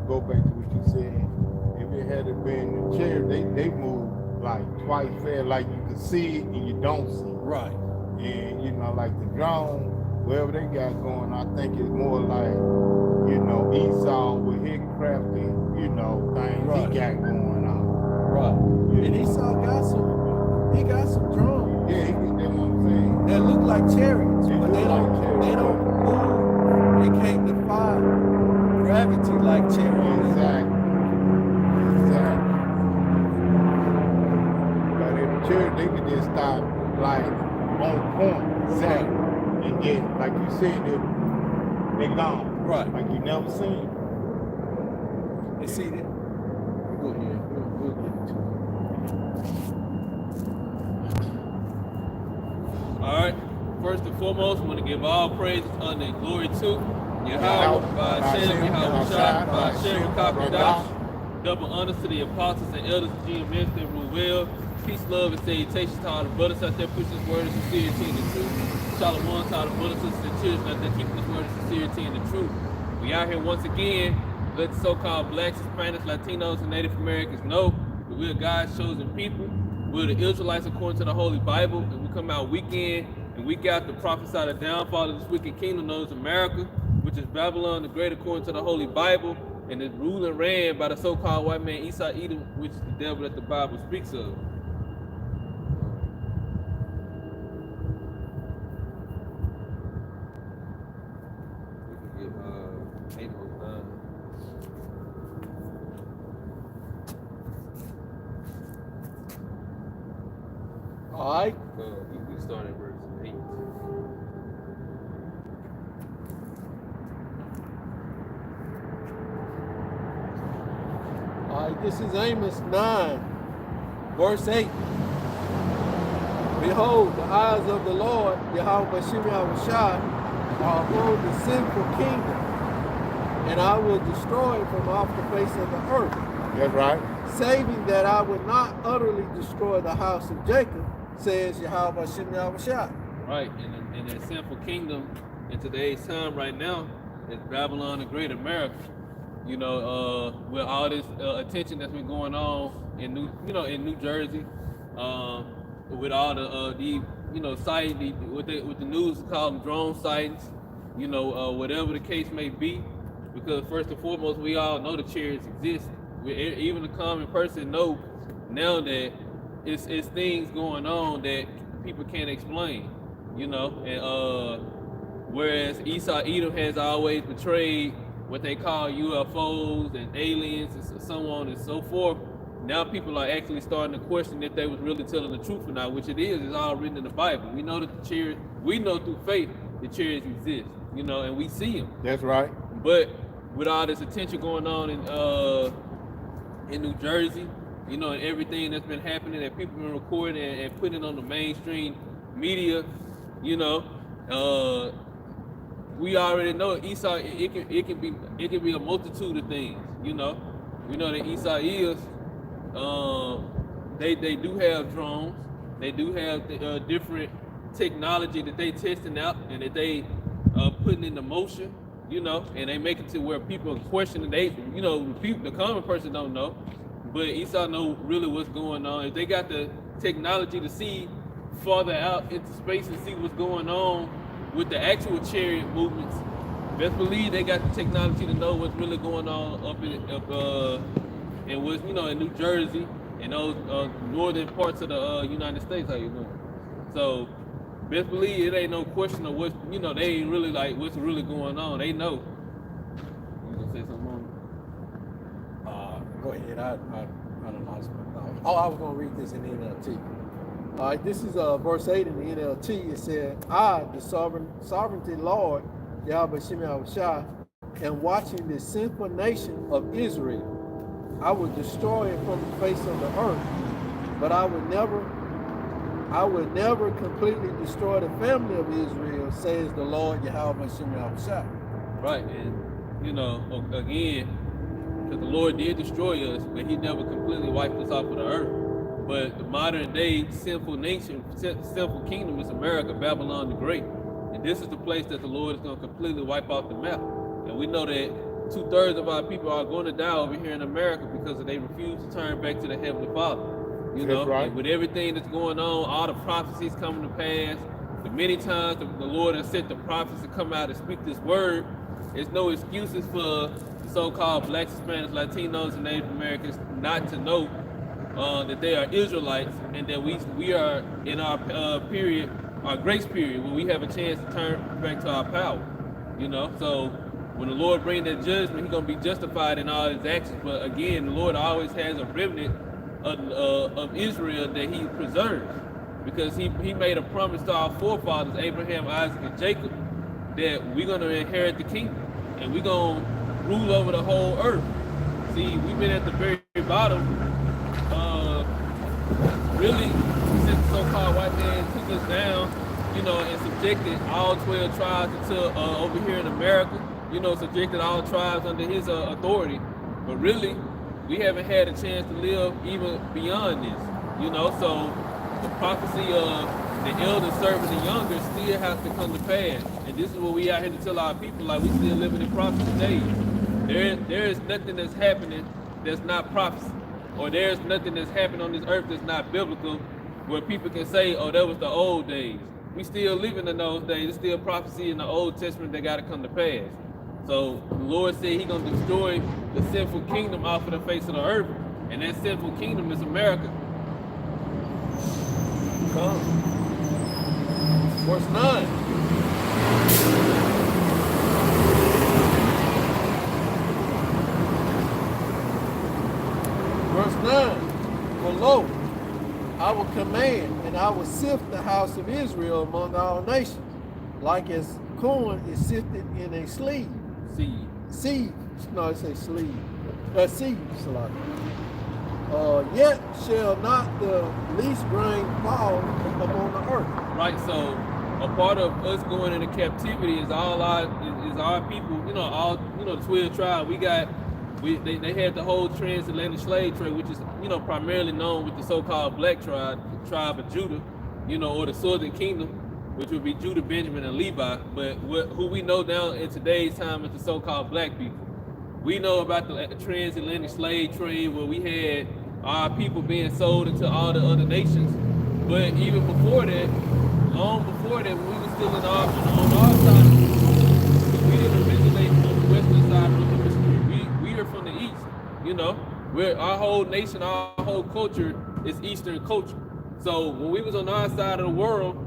go back to what you said, if it had been the chairs, they moved like twice fast, like you can see it and you don't see it. Right. And you know, like the drone, whatever they got going, I think it's more like, you know, Esau with his crafty, you know, things Right. he got going on. Right. Yeah. And Esau got some drones. Yeah, that's what I'm saying. That look like chariots, They but look they don't like chariots. move. They can't defy gravity like chariots. Exactly. But if the church, they could just stop like on point, exactly. And then, like you said, they gone. Right. Like you never seen. And see that. Go ahead. We'll get into it. All right. First and foremost, I want to give all praise, honor, and glory to Yahweh, by Hashem, Yahweh Shai, by Hashem, Kakadash. Double honors to the apostles and elders of GMS that rule well. Peace, love, and salutations to all the brothers out there pushing this word of sincerity and the truth. Shalom to all the brothers and children out there keeping this word of sincerity and the truth. We out here once again. Let the so-called blacks, Hispanics, Latinos, and Native Americans know that we're God's chosen people. We're the Israelites according to the Holy Bible, and we come out week in and week out to prophesy the downfall of this wicked kingdom known as America, which is Babylon the Great according to the Holy Bible, and is ruled and ran by the so-called white man Esau Edom, which is the devil that the Bible speaks of. We can get 809. All right. We start at verse 8. All right, this is Amos 9, verse 8. Behold, the eyes of the Lord, Yahweh Shem Yahushai, are upon the sinful kingdom, and I will destroy it from off the face of the earth. That's right. Saving that I would not utterly destroy the house of Jacob, says Yahweh Shem Yahushai. Right, and that sinful kingdom in today's time right now is Babylon the Great America. You know, with all this attention that's been going on in New Jersey, with all the sighting, with the news call them drone sightings, whatever the case may be, because first and foremost, we all know the chariots exist. Even the common person know now that it's things going on that people can't explain, and whereas Esau Edom has always portrayed what they call UFOs and aliens and so on and so forth. Now people are actually starting to question if they was really telling the truth or not, which it is. It's all written in the Bible. We know that the chariots, we know through faith the chariots exist, and we see them. That's right. But with all this attention going on in New Jersey, and everything that's been happening that people been recording and putting on the mainstream media, we already know Esau. It can be a multitude of things. We know that Esau is. They do have drones. They do have different technology that they testing out and that they putting into motion. And they make it to where people are questioning. The common person don't know, but Esau know really what's going on. If they got the technology to see farther out into space and see what's going on with the actual chariot movements, best believe they got the technology to know what's really going on up in what's in New Jersey and those northern parts of the United States. How you doing? So best believe it ain't no question of what they ain't really like what's really going on. They know. You gonna say something on Go ahead. I don't know. I was going to read this in the NLT. All right, this is verse 8 in the NLT. It said, I, the sovereignty Lord, Yahweh Shem Yahushai, am watching the sinful nation of Israel. I will destroy it from the face of the earth, but I would never completely destroy the family of Israel, says the Lord Yahweh Shem Yahushai. Right, and again, because the Lord did destroy us, but he never completely wiped us off of the earth. But the modern day sinful nation, sinful kingdom is America, Babylon the Great. And this is the place that the Lord is going to completely wipe off the map. And we know that 2/3 of our people are going to die over here in America because they refuse to turn back to the Heavenly Father. You know, That's right. and with everything that's going on, all the prophecies coming to pass, the many times the Lord has sent the prophets to come out and speak this word, there's no excuses for the so-called blacks, Hispanics, Latinos, and Native Americans not to know that they are Israelites and that we are in our period, our grace period, when we have a chance to turn back to our power. You know, so when the Lord brings that judgment, He's gonna be justified in all His actions. But again, the Lord always has a remnant of Israel that He preserves, because He made a promise to our forefathers, Abraham, Isaac, and Jacob, that we're gonna inherit the kingdom and we're gonna rule over the whole earth. See, we've been at the very bottom, really, since the so-called white man took us down, you know, and subjected all 12 tribes into over here in America, you know, subjected all tribes under his authority. But really, we haven't had a chance to live even beyond this, you know. So the prophecy of the elder serving the younger still has to come to pass. And this is what we out here to tell our people, like, we still living in prophecy days. There is nothing that's happening that's not prophecy, or there's nothing that's happening on this earth that's not biblical, where people can say, oh, that was the old days. We still living in those days. There's still prophecy in the Old Testament that got to come to pass. So the Lord said He's going to destroy the sinful kingdom off of the face of the earth, and that sinful kingdom is America. Come. Verse 9. Verse 9. For lo, I will command, and I will sift the house of Israel among all nations, like as corn is sifted in a sleeve. Sieve. No, it says sleeve. Sieve, yet shall not the least grain fall upon the earth. Right, so a part of us going into captivity is our people, you know, the 12 tribes. They had the whole transatlantic slave trade, which is, you know, primarily known with the so-called black tribe of Judah, you know, or the Southern Kingdom, which would be Judah, Benjamin, and Levi. But who we know now in today's time is the so-called black people. We know about the transatlantic slave trade, where we had our people being sold into all the other nations. But even before that, long before that, when we were still on our side, we didn't originate on the western side of the Mississippi. We are from the east, you know. Our whole nation, our whole culture is Eastern culture. So when we was on our side of the world,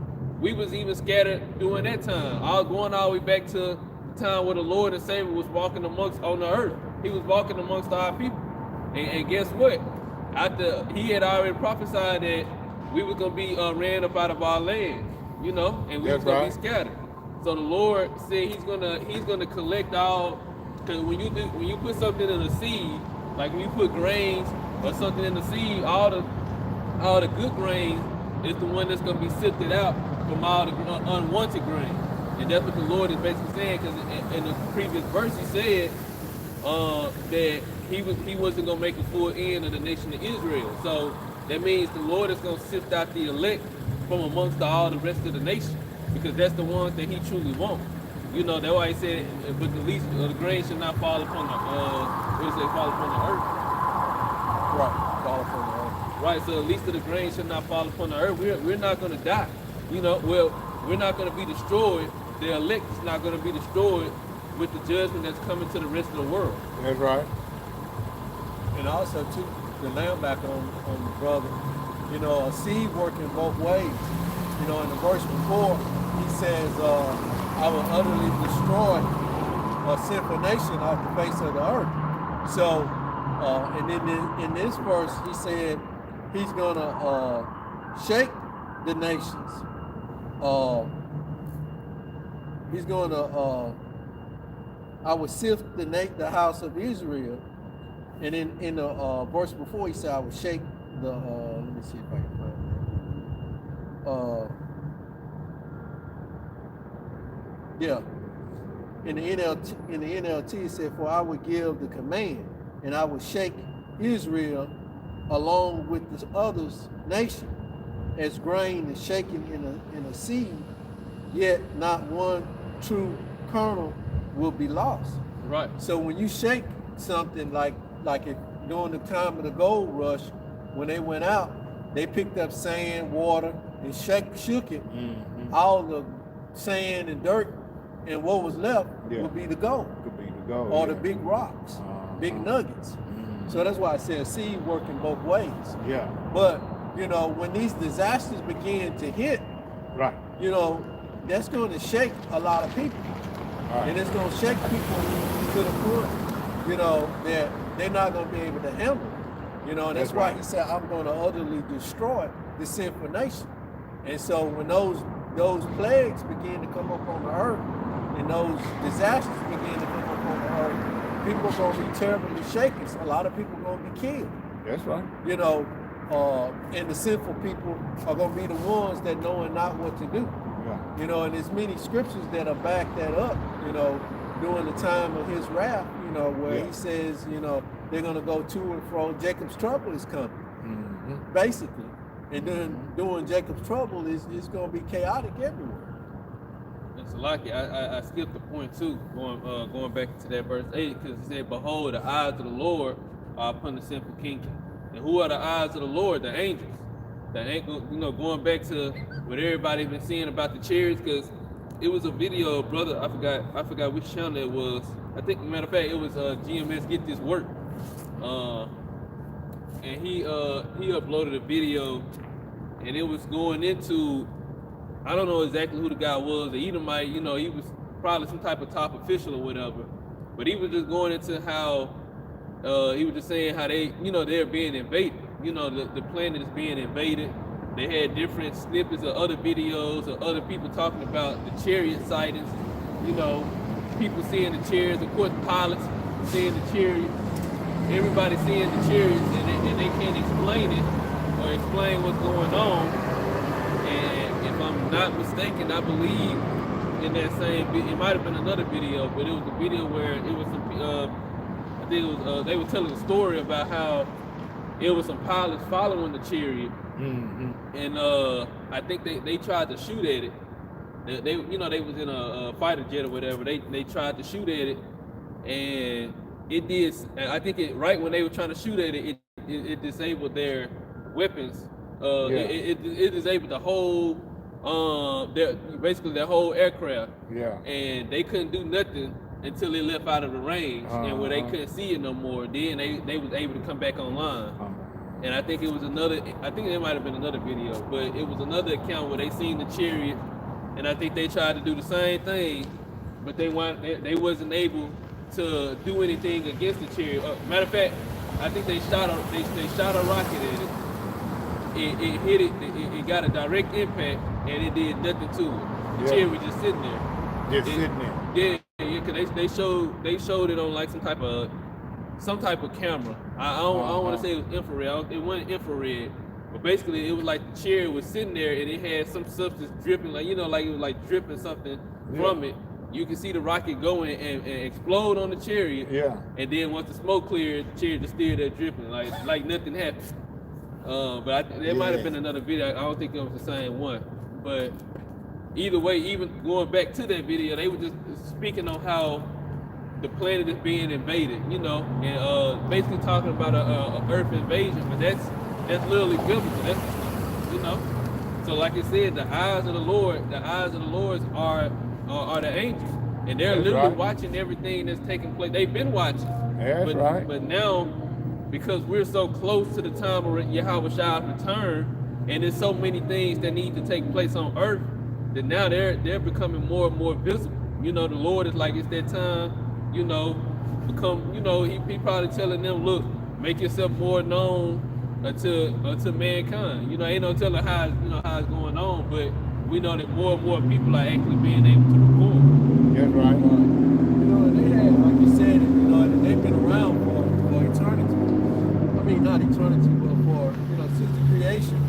we was even scattered during that time. Going all the way back to the time where the Lord and Savior was walking on the earth. He was walking amongst our people. And guess what? After He had already prophesied that we were gonna be ran up out of our land, you know, and we was gonna be scattered. So the Lord said He's gonna collect all. Because when you put something in a seed, like when you put grains or something in the seed, all the good grains is the one that's gonna be sifted out from all the unwanted grain. And that's what the Lord is basically saying, because in the previous verse He said that He wasn't gonna make a full end of the nation of Israel. So that means the Lord is gonna sift out the elect from amongst all the rest of the nation, because that's the ones that He truly wants. You know, that's why He said, but the least of the grain should not fall upon the fall upon the earth. Right, fall upon the earth. Right, so the least of the grain should not fall upon the earth. We're not gonna die. You know, we're not gonna be destroyed. The elect is not gonna be destroyed with the judgment that's coming to the rest of the world. That's right. And also too, to land back on the brother, you know, a seed working both ways. You know, in the verse before, He says, I will utterly destroy a sinful nation off the face of the earth. So, and then in this verse, He said He's gonna shake the nations. He's gonna, I will sift the house of Israel. And in the verse before, He said, I will shake the, let me see if I can find it. Yeah. In the NLT, it said, for I will give the command, and I will shake Israel along with the others nation, as grain is shaken in a seed, yet not one true kernel will be lost. Right. So when you shake something like it during the time of the gold rush, when they went out, they picked up sand, water, and shook it. Mm-hmm. All the sand and dirt, and what was left Yeah. would be the gold, Could be the gold. or yeah. the big rocks, big nuggets. Mhm. So that's why I said seed working both ways. Yeah. But you know, when these disasters begin to hit, Right. you know, that's going to shake a lot of people. Right. And it's going to shake people to the point, you know, that they're not going to be able to handle it. You know, and that's That's why right. he said, I'm going to utterly destroy the sinful nation. And so when those plagues begin to come up on the earth, and those disasters begin to come up on the earth, people are going to be terribly shaken. So a lot of people are going to be killed. That's right. You know, and the sinful people are going to be the ones that knowing not what to do. Yeah. You know, and there's many scriptures that'll back that up, you know, during the time of his wrath, you know, where Yeah. he says, you know, they're going to go to and fro. Jacob's trouble is coming, Mm-hmm. basically. And then during Jacob's trouble is going to be chaotic everywhere. It's lucky. I skipped the point too, going back to that verse 8, because it said, "Behold, the eyes of the Lord are upon the sinful kingdom." And who are the eyes of the Lord? The angels. The angel, you know, going back to what everybody's been seeing about the chariots, because it was a video, brother. I forgot which channel it was. I think, matter of fact, it was GMS Get This Work, and he uploaded a video, and it was going into, I don't know exactly who the guy was. The Edomite, you know, he was probably some type of top official or whatever, but he was just going into how he was just saying how they, you know, they're being invaded. You know, the planet is being invaded. They had different snippets of other videos of other people talking about the chariot sightings. You know, people seeing the chariots, of course, pilots seeing the chariot. Everybody seeing the chariots, and they can't explain it or explain what's going on. And if I'm not mistaken, I believe in that same video, it might have been another video, but it was a video where it was some, I think it was, they were telling a story about how it was some pilots following the chariot, Mm-hmm. and I think they tried to shoot at it. They you know, they was in a fighter jet or whatever. They tried to shoot at it, and it did. I think it right when they were trying to shoot at it, it disabled their weapons. It disabled the whole basically their whole aircraft. Yeah. And they couldn't do nothing until it left out of the range, and where they couldn't see it no more. Then they was able to come back online. And I think it was another, I think it might have been another video, but it was another account where they seen the chariot, and I think they tried to do the same thing, but they wasn't able to do anything against the chariot. Matter of fact, I think they shot a rocket at it. It hit it, it got a direct impact, and it did nothing to it. The chariot was just sitting there. Just sitting there. Yeah, because they showed it on like some type of camera. I don't want to say it was infrared. It wasn't infrared, but basically it was like the chariot was sitting there and it had some substance dripping, like, you know, like it was like dripping something from it. You can see the rocket go in and explode on the chariot. Yeah. And then once the smoke cleared, the chariot just still there dripping, like nothing happened. But there might have been another video. I don't think it was the same one. But either way, even going back to that video, they were just speaking on how the planet is being invaded, you know, and basically talking about a Earth invasion. But that's literally biblical. That's, you know. So like I said, the eyes of the Lord are the angels, and they're literally watching everything that's taking place. They've been watching. That's right. But now, because we're so close to the time of Yahweh's return, and there's so many things that need to take place on earth, that now they're becoming more and more visible. You know, the Lord is like, it's that time, you know, become, you know, he probably telling them, look, make yourself more known unto mankind. You know, ain't no telling how it's going on, but we know that more and more people are actually being able to record. That's right. You know, they had, like you said, you know, they've been around for eternity. I mean, not eternity, but for, you know, since the creation.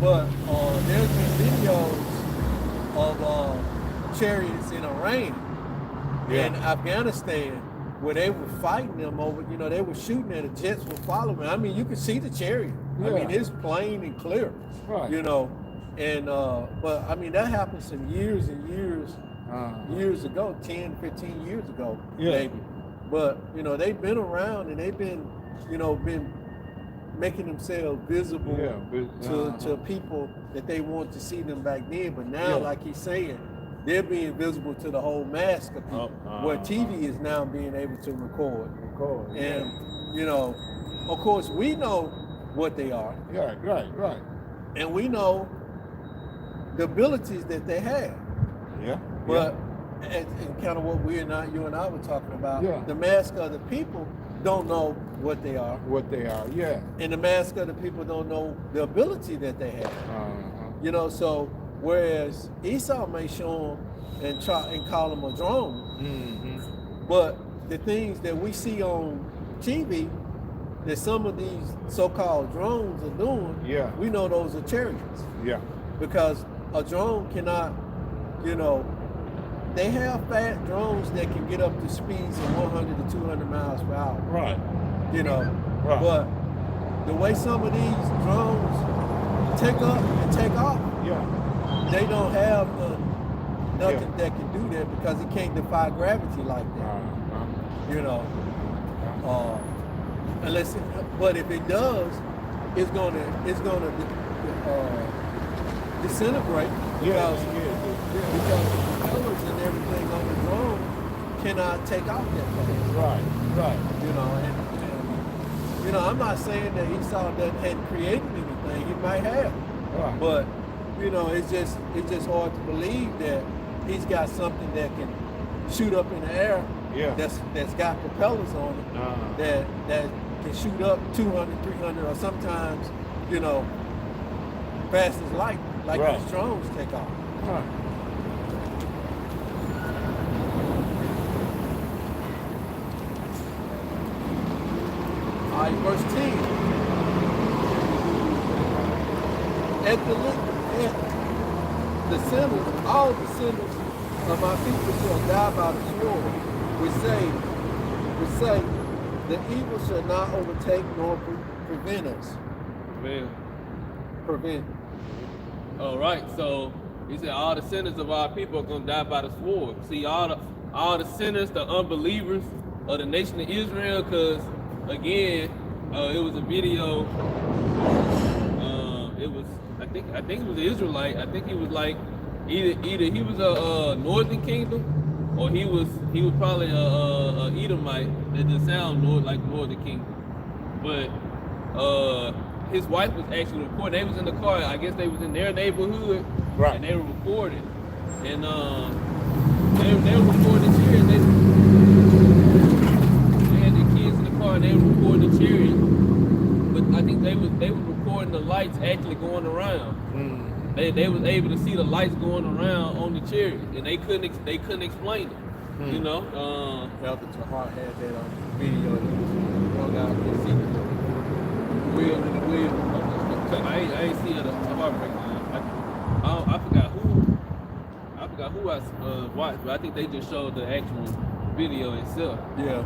But there's been videos of chariots in Iran and Afghanistan where they were fighting them over, you know, they were shooting and the jets were following. I mean, you could see the chariot. I mean, it's plain and clear, you know. And, but I mean, that happened some years and years ago, 10, 15 years ago, maybe. But you know, they've been around and they've been, you know, been making themselves visible to people that they want to see them back then. But now, like he's saying, they're being visible to the whole mass of people, where TV is now being able to record. And you know, of course, we know what they are. Right. And we know the abilities that they have. Yeah. But and kind of what you and I were talking about, the mass of the people don't know what they are. Yeah. And the mass of the people don't know the ability that they have. You know, so whereas Esau may show them and call them a drone, but the things that we see on TV that some of these so-called drones are doing, we know those are chariots. Yeah. Because a drone cannot, you know, they have fat drones that can get up to speeds of 100 to 200 miles per hour. Right. You know, Right. but the way some of these drones take up and take off, they don't have nothing that can do that because it can't defy gravity like that. You know, unless, but if it does, it's gonna disintegrate because the propellers and everything on the drone cannot take off that fast. Right. You know, and you know, I'm not saying that Esau hadn't created anything. He might have, but you know, it's just hard to believe that he's got something that can shoot up in the air. That's got propellers on it that can shoot up 200, 300, or sometimes, you know, fast as light, like these drones take off. All right, verse 10. At the sinners, all the sinners of my people shall die by the sword. We say, the evil shall not overtake nor prevent us. Prevent. All right, so he said all the sinners of our people are gonna die by the sword. See, all the sinners, the unbelievers of the nation of Israel, because again, it was a video. It was I think it was an Israelite. I think he was like either he was a northern kingdom, or he was probably a Edomite that just sound like northern kingdom. But his wife was actually recording. They was in the car. I guess they was in their neighborhood, and they were recording. And they were recording the chariot. They had their kids in the car, and they were recording the chariot. But I think they were recording the lights actually going around. They was able to see the lights going around on the chariot, and they couldn't explain it. You know. Elder Tahar had that on video. One guy could see the wheel in the wheel. I ain't see it. I forgot who I watched, but I think they just showed the actual video itself. Yeah.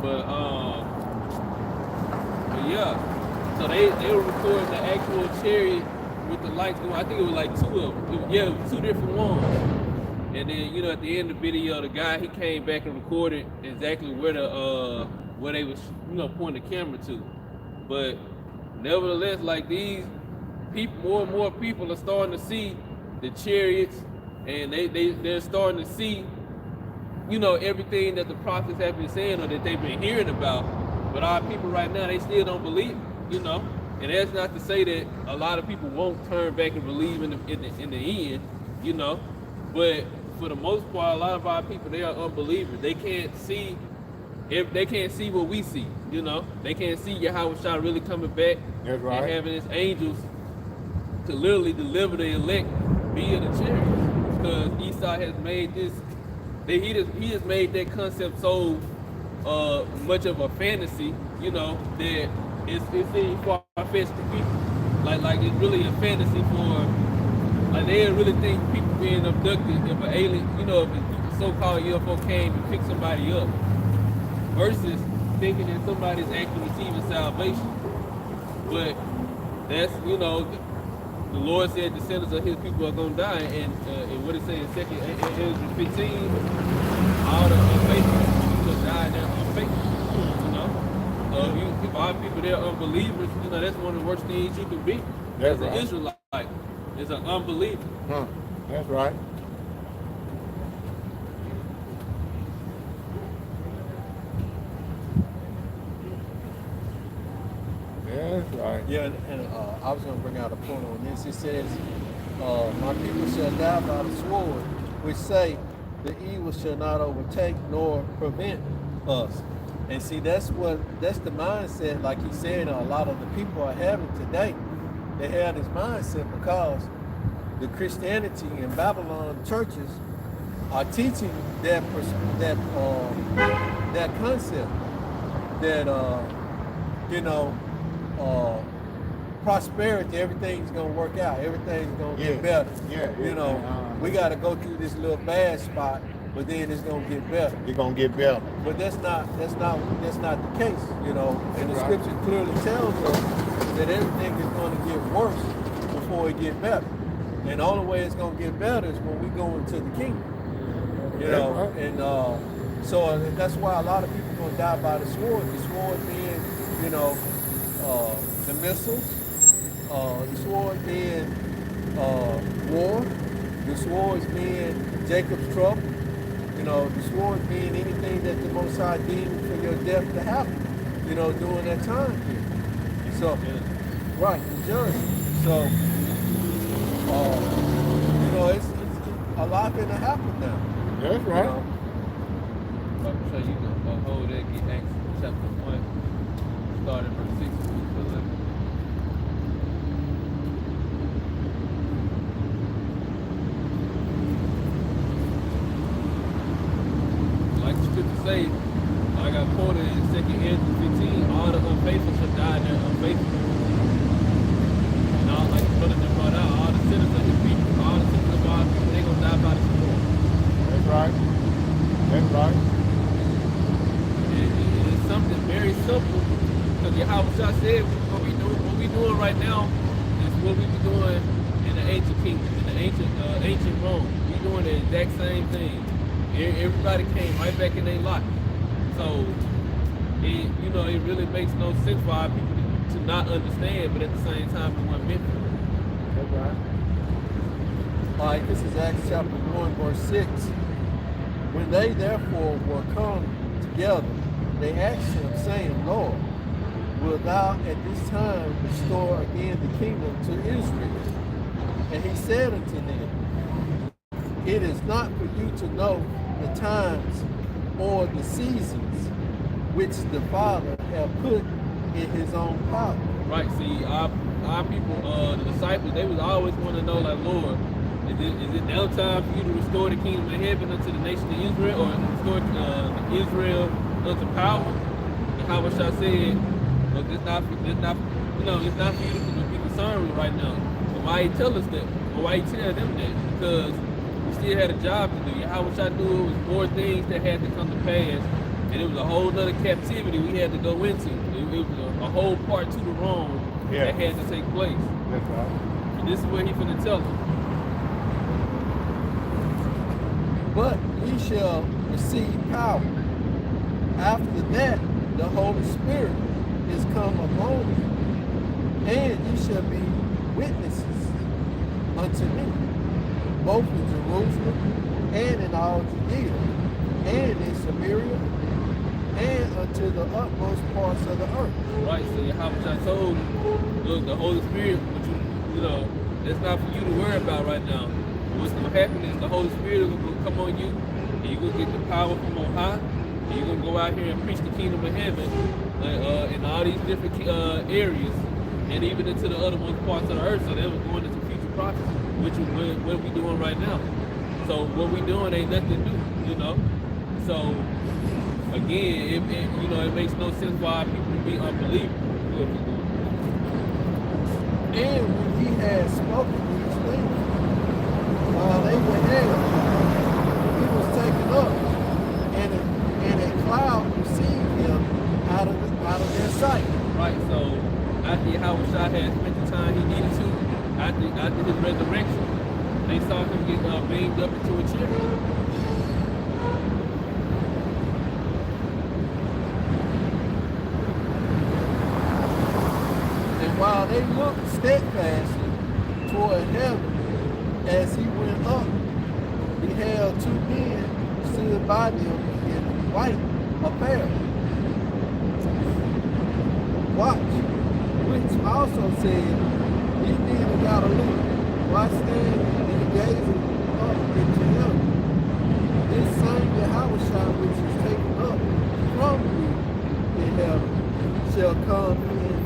But yeah. So they were recording the actual chariot with the lights going. I think it was like two of them. It was two different ones. And then, you know, at the end of the video, the guy, he came back and recorded exactly where they was, you know, pointing the camera to. But nevertheless, like these people, more and more people are starting to see the chariots, and they're starting to see, you know, everything that the prophets have been saying or that they've been hearing about. But our people right now, they still don't believe it, you know. And that's not to say that a lot of people won't turn back and believe in the end, you know. But for the most part, a lot of our people, they are unbelievers. They can't see what we see, you know. They can't see Yahweh really coming back and having his angels to literally deliver the elect via the chariots. Because Esau has made this, he has made that concept so much of a fantasy, you know, that it seems far-fetched to people. Like it's really a fantasy for, like they really think people being abducted if an alien, you know, if a so-called UFO came and picked somebody up, versus thinking that somebody's actually receiving salvation. But that's, you know, the Lord said descendants of his people are going to die, and what it says in 2 Ezra 15, all the unfaithful, die there unfaithful. You know, so if our people there are unbelievers, you know, that's one of the worst things you can be That's as right. an Israelite. Is an unbeliever. Huh. That's right. That's right. Yeah, and I was going to bring out a point on this. It says, my people shall die by the sword, which say, the evil shall not overtake nor prevent us. And see, that's the mindset, like he said, a lot of the people are having today. They have this mindset because the Christianity in Babylon churches are teaching that concept that prosperity, everything's gonna work out, everything's gonna get better. We got to go through this little bad spot, but then it's gonna get better. It's gonna get better. But that's not the case, and the scripture clearly tells us that everything is going to get worse before it get better. And the only way it's going to get better is when we go into the kingdom. And so that's why a lot of people are going to die by the sword. The sword being, the missiles, the sword being war, the swords being Jacob's trouble, the sword being anything that the Most High deemed for your death to happen, during that time period. So, right, the judgment. So, it's a lot gonna happen now. That's right. I'm sure you can hold that, get Acts chapter 1, start at verse 6 to 11. Like the scripture say, I got quoted in 2 Andrew 15, all the unfaithful shall die in their unfaithfulness. And all, like the brother that brought out, all the sinners of his people, all the sinners of our people, they're going to die by the sword. That's right. That's right. It's something very simple, because Yahweh said what we doing right now is what we be doing in the ancient kingdom, in the ancient Rome. We doing the exact same thing. Everybody came right back in their life. So it really makes no sense for our people to not understand, but at the same time we weren't meant for it. That's right. All right, this is Acts chapter 1, verse 6. When they therefore were come together, they asked him, saying, Lord, wilt thou at this time restore again the kingdom to Israel? And he said unto them, it is not for you to know the times or the seasons which the Father hath put in his own power. Right, see, our people, the disciples, they was always want to know, like, Lord, is it now time for you to restore the kingdom of heaven unto the nation of Israel, or restore Israel unto power? And how much I said, look, it's not for you to be concerned with right now. So why he tell us that? Or why he tell them that? Because we still had a job to do. How much I knew it was more things that had to come to pass, and it was a whole other captivity we had to go into. It was a whole part to the Rome that had to take place. That's right. And this is what he finna tell them. But ye shall receive power. After that, the Holy Spirit is come upon you, and ye shall be witnesses unto me, both in Jerusalem and in all Judea, and in Samaria, and unto the utmost parts of the earth. Right, so how much I told you, look, the Holy Spirit, which that's not for you to worry about right now. What's going to happen is the Holy Spirit will come on you, and you're going to get the power from on high, and you're going to go out here and preach the kingdom of heaven in all these different areas, and even into the other parts of the earth. So they were going into future prophecy, which is what we're doing right now. So what we're doing ain't nothing new, So again, it makes no sense for our people to be unbelievers. And when he had spoken these things, while they were there, he was taken up, and a cloud received him out of their sight. Right, so after Yahweh Shah had spent the time he needed to, after his resurrection, they saw him get beamed up into a chariot. while they looked steadfastly toward heaven as he went up, beheld two men stood by them in white apparel. Watch, which also said, Ye men of Galilee, why stand ye gazing up into heaven? This same Yahushua which is taken up from you in heaven shall come in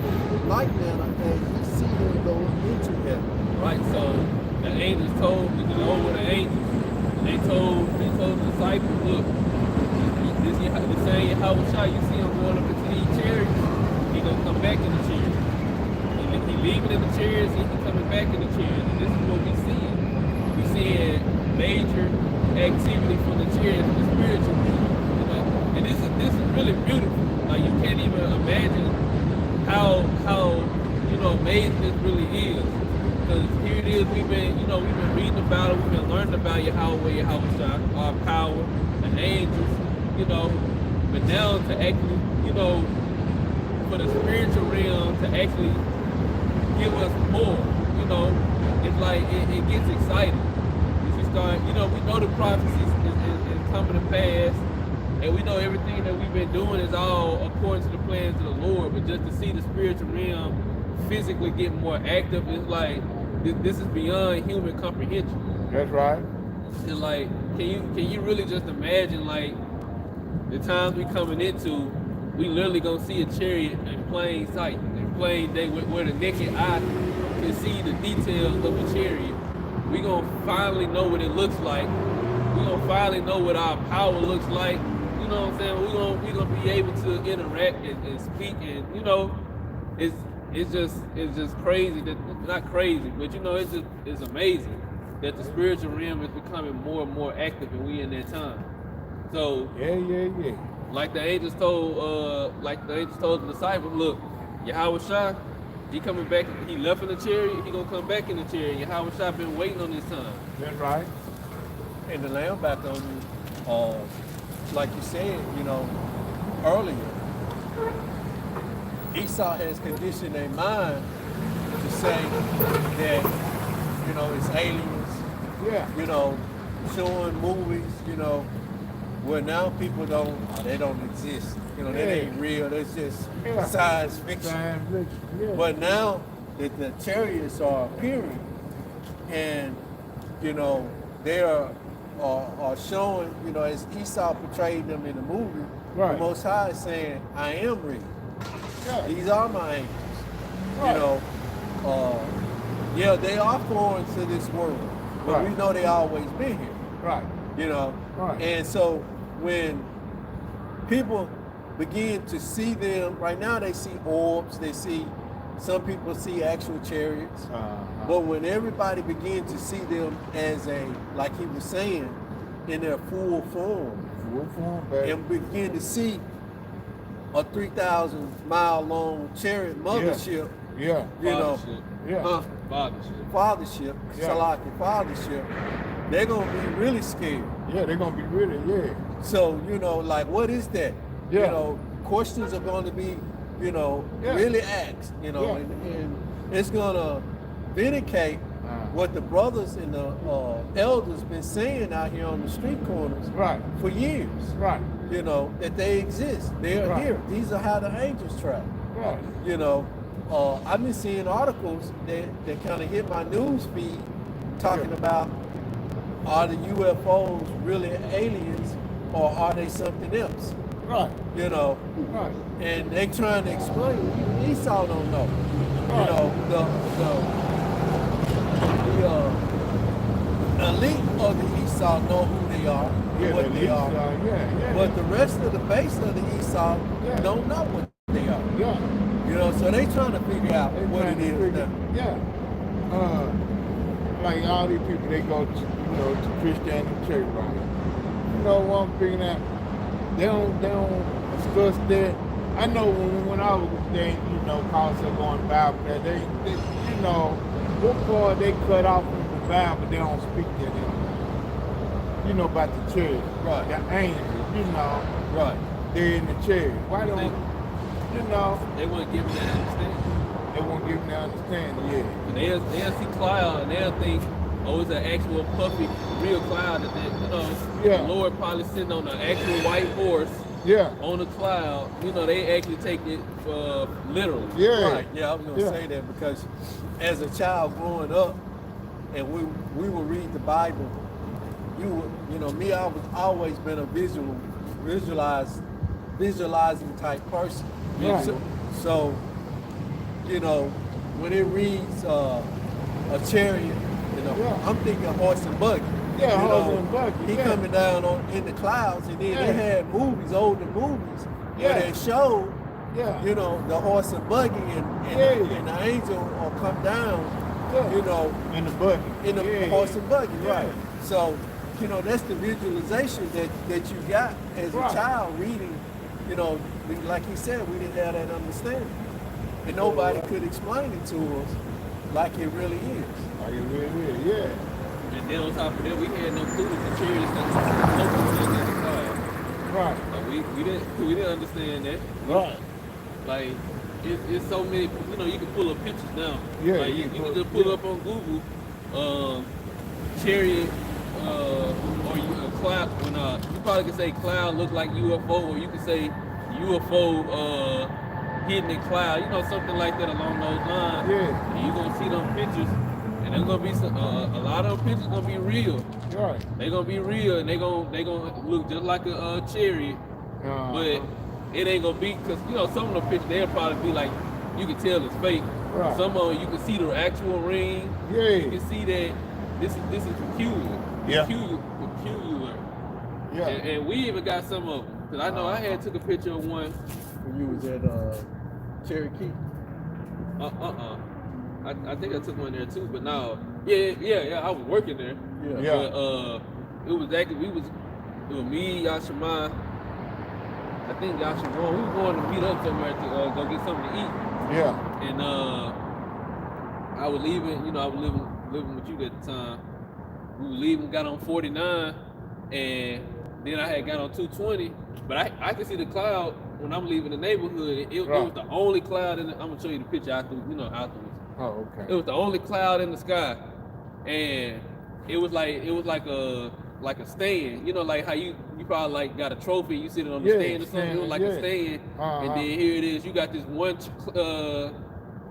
like manner as ye see him go into heaven. Right, so the angels told, we can over the angels, they told the disciples, look, the same Yahushua, you see him going up into these chariots, he gonna come back in the chariots. He leaving in the chariots, he coming back in the chariots. And this is what we seeing. We seeing major activity from the chariots in the spiritual realm. You know? And this is really beautiful. Like you can't even imagine how amazing this really is. Because here it is, we've been reading about it, we've been learning about Yahweh, our power, and angels, but now to actually, for the spiritual realm to actually give us more, it's like it gets exciting. If you start, we know the prophecies is coming to pass, and we know everything that we've been doing is all according to the plans of the Lord, but just to see the spiritual realm physically get more active is like, this is beyond human comprehension. That's right. It's like, can you really just imagine, like, the times we coming into, we literally gonna see a chariot in plain sight, in plain day, where the naked eye can see the details of a chariot. We gonna finally know what it looks like. We gonna finally know what our power looks like. You know what I'm saying? We gonna be able to interact and speak, and it's just crazy that, not crazy, but it's amazing that the spiritual realm is becoming more and more active, and we in that time. So yeah. Like the angels told the disciples, look, Yahushua, he coming back. He left in the chariot. He gonna come back in the chariot. Yahushua been waiting on this time. That's right. And to land back on you, like you said, earlier, Esau has conditioned their mind to say that, it's aliens. Yeah. Showing movies, where now people they don't exist. That ain't real. That's just science fiction. Science fiction. Yeah. But now that the chariots are appearing, and they are showing, as Esau portrayed them in the movie, Right. the Most High is saying, I am real. Yeah. These are my angels. Right. They are foreign to this world, but Right. we know they always been here. Right. Right. And so when people begin to see them, right now they see orbs, some people see actual chariots, but when everybody begins to see them as like he was saying, in their full form, baby. and begin to see a 3,000-mile long chariot mothership, Yeah. Fathership. Yeah. Fathership. fathership, they're gonna be really scared. Yeah, they're gonna be really, yeah. So, like, what is that? Yeah. Questions are going to be, Yeah. really asked, Yeah. and it's going to vindicate what the brothers and the elders been saying out here on the street corners Right. for years, Right. that they exist. They're Right. here. These are how the angels travel. Right. I've been seeing articles that kind of hit my news feed talking about, are the UFOs really aliens or are they something else? Right. Right. And they trying to explain. Even Esau don't know. Right. The elite of the Esau know who they are, Yeah, what they are. Yeah. But the rest of the base of the Esau Yeah. don't know what they are. Yeah. So they trying to figure out They what trying it to is figure- now. Yeah. Like all these people, they go to Christianity church, right? What I'm figuring out, they don't discuss that. I know when I was there, calls up on the Bible, that they what part they cut off from the Bible, they don't speak that in. About the church. Right. The angels, Right. they're in the church. Why don't, They weren't giving that understanding. They won't give me understanding. Yeah. And they'll see cloud and they'll think, oh, it's an actual puffy, real cloud that they, Yeah. the Lord probably sitting on an actual white horse Yeah. on a cloud. They actually take it literally. Yeah. Right. Yeah, I was gonna Yeah. say that because as a child growing up, and we would read the Bible. Me, I was always been a visualizing type person. Right. So, when it reads a chariot, Yeah. I'm thinking horse and buggy. Yeah, You horse know, and buggy, He yeah. coming down in the clouds, and then Yeah. they had movies, older movies, Yeah. where they showed, Yeah. the horse and buggy, and the angel will come down, Yeah. In the bucket. in the Yeah. horse and buggy, Yeah. right? So, that's the visualization that you got as Right. a child reading. Like he said, we didn't have that understanding, and nobody could explain it to us like it really is. Like it really is. Yeah. And then on top of that, we had no clue that the chariots that local in the cloud. Right. Like we didn't understand that. Right. Like it's so many. You can pull up pictures now. Yeah, Like, you you can can pull- just pull yeah. up on Google, chariot, or a cloud. When you probably can say cloud look like UFO, or you can say UFO hidden in cloud. Something like that along those lines. Yeah. And you're gonna see them pictures, and there's gonna be a lot of them pictures gonna be real. Right. They gonna be real, and they gonna look just like a chariot. But it ain't gonna be, because some of the pictures they'll probably be like, you can tell it's fake. Right. Some of them you can see the actual ring. You Yeah. can see that this is peculiar. Yeah. Peculiar. Yeah. And we even got some of them. Cause I know I had took a picture of one. When you was at Cherokee. I think I took one there too, but no. Yeah. I was working there. Yeah. Yeah. But it was actually it was me, Yashima. I think Yashima. We were going to meet up somewhere to go get something to eat. Yeah. And I was leaving, I was living with you at the time. We were leaving, got on 49, and then I had got on 220. But I could see the cloud when I'm leaving the neighborhood. It was the only cloud I'm gonna show you the picture afterwards. Oh, It okay. was the only cloud in the sky, and it was like a stand. Like how you probably like got a trophy, you sit it on the Yeah, stand or something. It was like a stand, Uh-huh. and then here it is. You got this one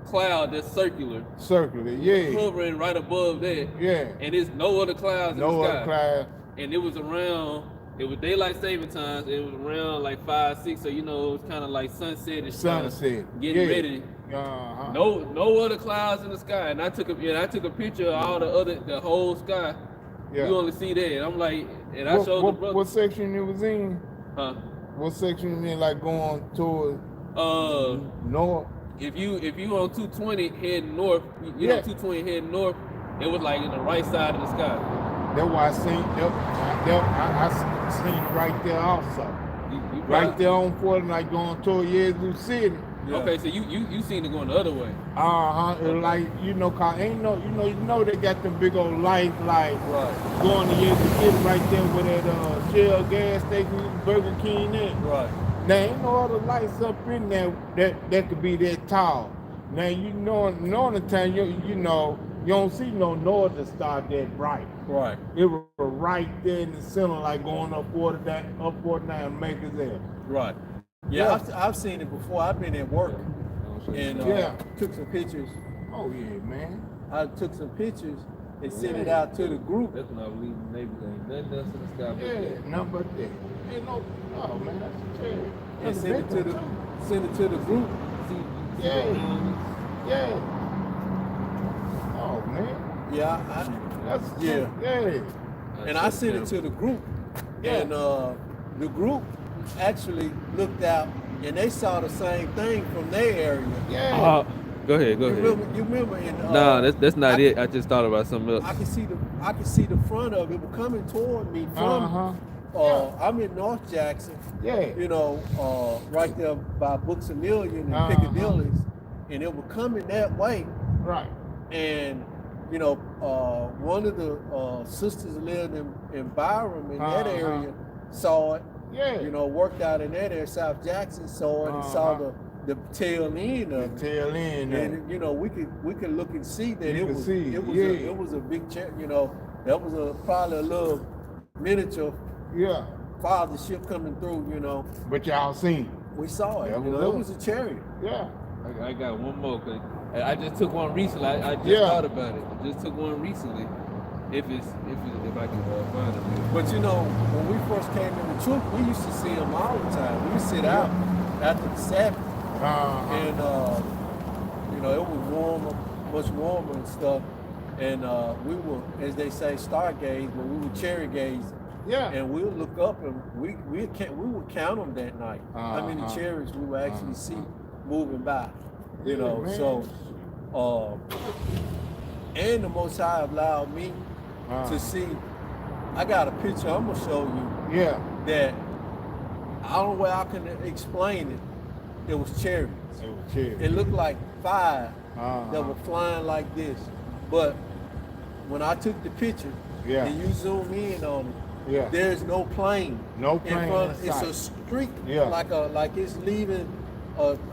cloud that's circular, Circular. Yeah. hovering right above that, Yeah. and there's no other clouds No in the sky. other class. And it was around. It was daylight saving times. It was around like 5, 6. So it was kind of like sunset-ish. Sunset. Getting Yeah. ready. Uh-huh. No other clouds in the sky. And I took a picture of all the whole sky. Yeah. You only see that. And I'm like, and I showed the brother. What section it was in? Huh? What section you mean, like going toward north? If you on 220 heading north, you know 220 heading north, it was like in the right side of the sky. That's why I seen I seen it right there also. You Right there on 40, like going toward Yazoo City. Yeah. Okay, so you seen it going the other way. Like cause ain't no, they got them big old lights like Right. going to Yazoo City right there with that Shell gas station, Burger King there. Right. There ain't no other lights up in there that could be that tall. Now northern time you don't see no northern star that bright. Right. It was right there in the center, like going up 49 Makers there. Right. Yeah, I've seen it before. I've been at work and Yeah. took some pictures. Oh yeah, man. I took some pictures and sent it out to the group. That's when I was leaving the neighborhood. Ain't nothing else in the sky. but Yeah, that. nothing but that. Ain't no, oh man, that's a cherry. And That's a send it big to one, send it to the group. See, Yeah. Yeah. Oh man, Yeah, that's Yeah. Yeah. and I sent it to the group. Yeah. And the group actually looked out and they saw the same thing from their area. Yeah. Go ahead. You remember in Nah, that's not it. I just thought about something else. I can see the front of it coming toward me from Uh-huh. I'm in North Jackson, Yeah. right there by Books A Million and Uh-huh. Piccadilly's, and it was coming that way. Right. And one of the sisters lived in Byram in that Uh-huh. area, saw it. Yeah. Worked out in that area. South Jackson saw it and saw Uh-huh. the tail end The of it. tail end. And you know, we could look and see that You it could was see, it was yeah. it was a big you know, that was probably a little miniature Yeah. father ship coming through, you know. But y'all seen. We saw it. That You was know, it up. was a chariot. Yeah. I got one more. 'Cause I just took one recently. I just Yeah. thought about it. I just took one recently. If I can find it. But you know, when we first came in the troop, we used to see them all the time. We would sit out after the Sabbath, and you know, it was warmer, much warmer and stuff. And we were, as they say, stargaze, but we were cherry gaze. Yeah. And we'll look up and we would count them that night. How many cherries we would actually see moving by. You know, man. so and the Most High allowed me to see. I got a picture I'm gonna show you Yeah. that I don't know way I can explain it. It was cherries. It was cherry. It looked like fire that were flying like this. But when I took the picture Yeah. and you zoom in on it, Yeah. there's no plane. No plane in front. in It's sight. a streak, Yeah. like it's leaving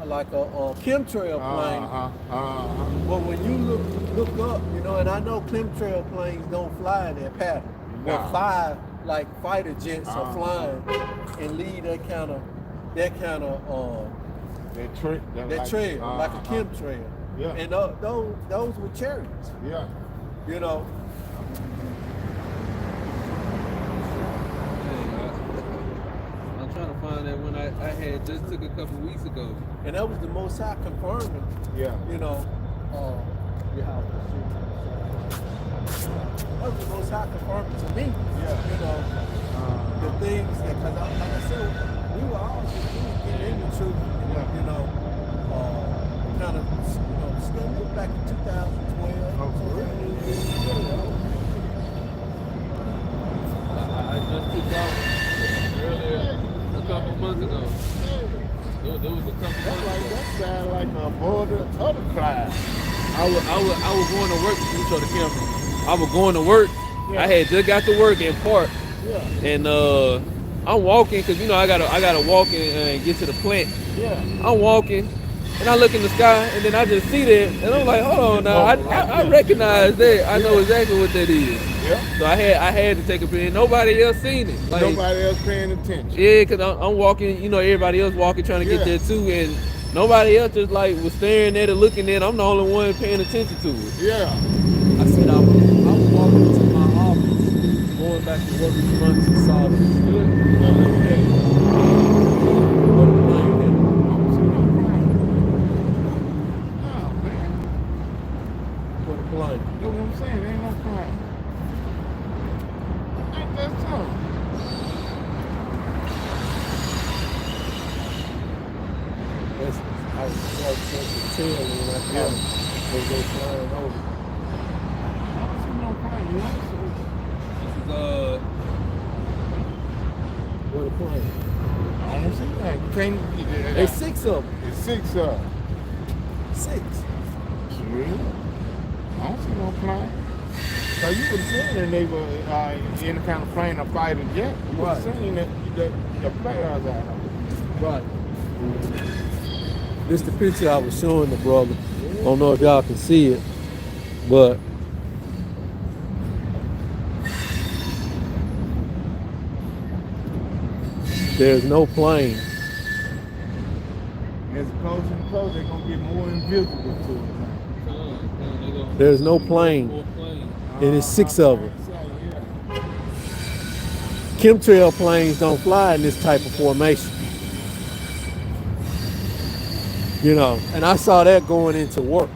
like a chemtrail plane. But when you look up, you know, and I know chemtrail planes don't fly in that pattern. Nah. But five like fighter jets are flying and leave that kind of That trail, like a chemtrail. Yeah. And those were chariots, Yeah. you know. I'm trying to find that one I had just took a couple weeks ago. And that was the Most High confirming, Yeah. you know, that was the Most High confirming to me, you know, the things that, because like I said, we were all just getting into truth, you know, kind of, you know, still back in 2012. I just took out earlier a couple months ago. There was a couple months ago. That sound like a border other class. I was going to work. Let me show the camera. I was going to work. I had just got to work in Park, and I'm walking because you know I gotta walk and get to the plant. Yeah. I'm walking, and I look in the sky, and then I just see that, and I'm like, hold on now, I recognize that. I know exactly what that is. Yeah. So I had to take a picture. Nobody else seen it. Like, Nobody else paying attention. yeah, cause I'm walking. You know, everybody else walking trying to get there too, and nobody else just like was staring at it, looking at it. I'm the only one paying attention to it. Yeah. I said I was walking to my office, going back to work this month and saw That's what I'm saying. Ain't no plane. Ain't that something? I was tail and I thought as they flying over. I don't see no plane. This is What a plane. I don't see that. You can't get it. There's 6 of them. It's 6 of them. 6. Really? I don't see no plane. So you would have seen that they were in the kind of plane or fighter jet. You would have seen that the players out. Right. This the picture I was showing the brother. I don't know if y'all can see it, but there's no plane. As close and close, they're gonna get more invisible to it. There's no plane, and it's 6 of them. Chemtrail planes don't fly in this type of formation. You know, and I saw that going into work.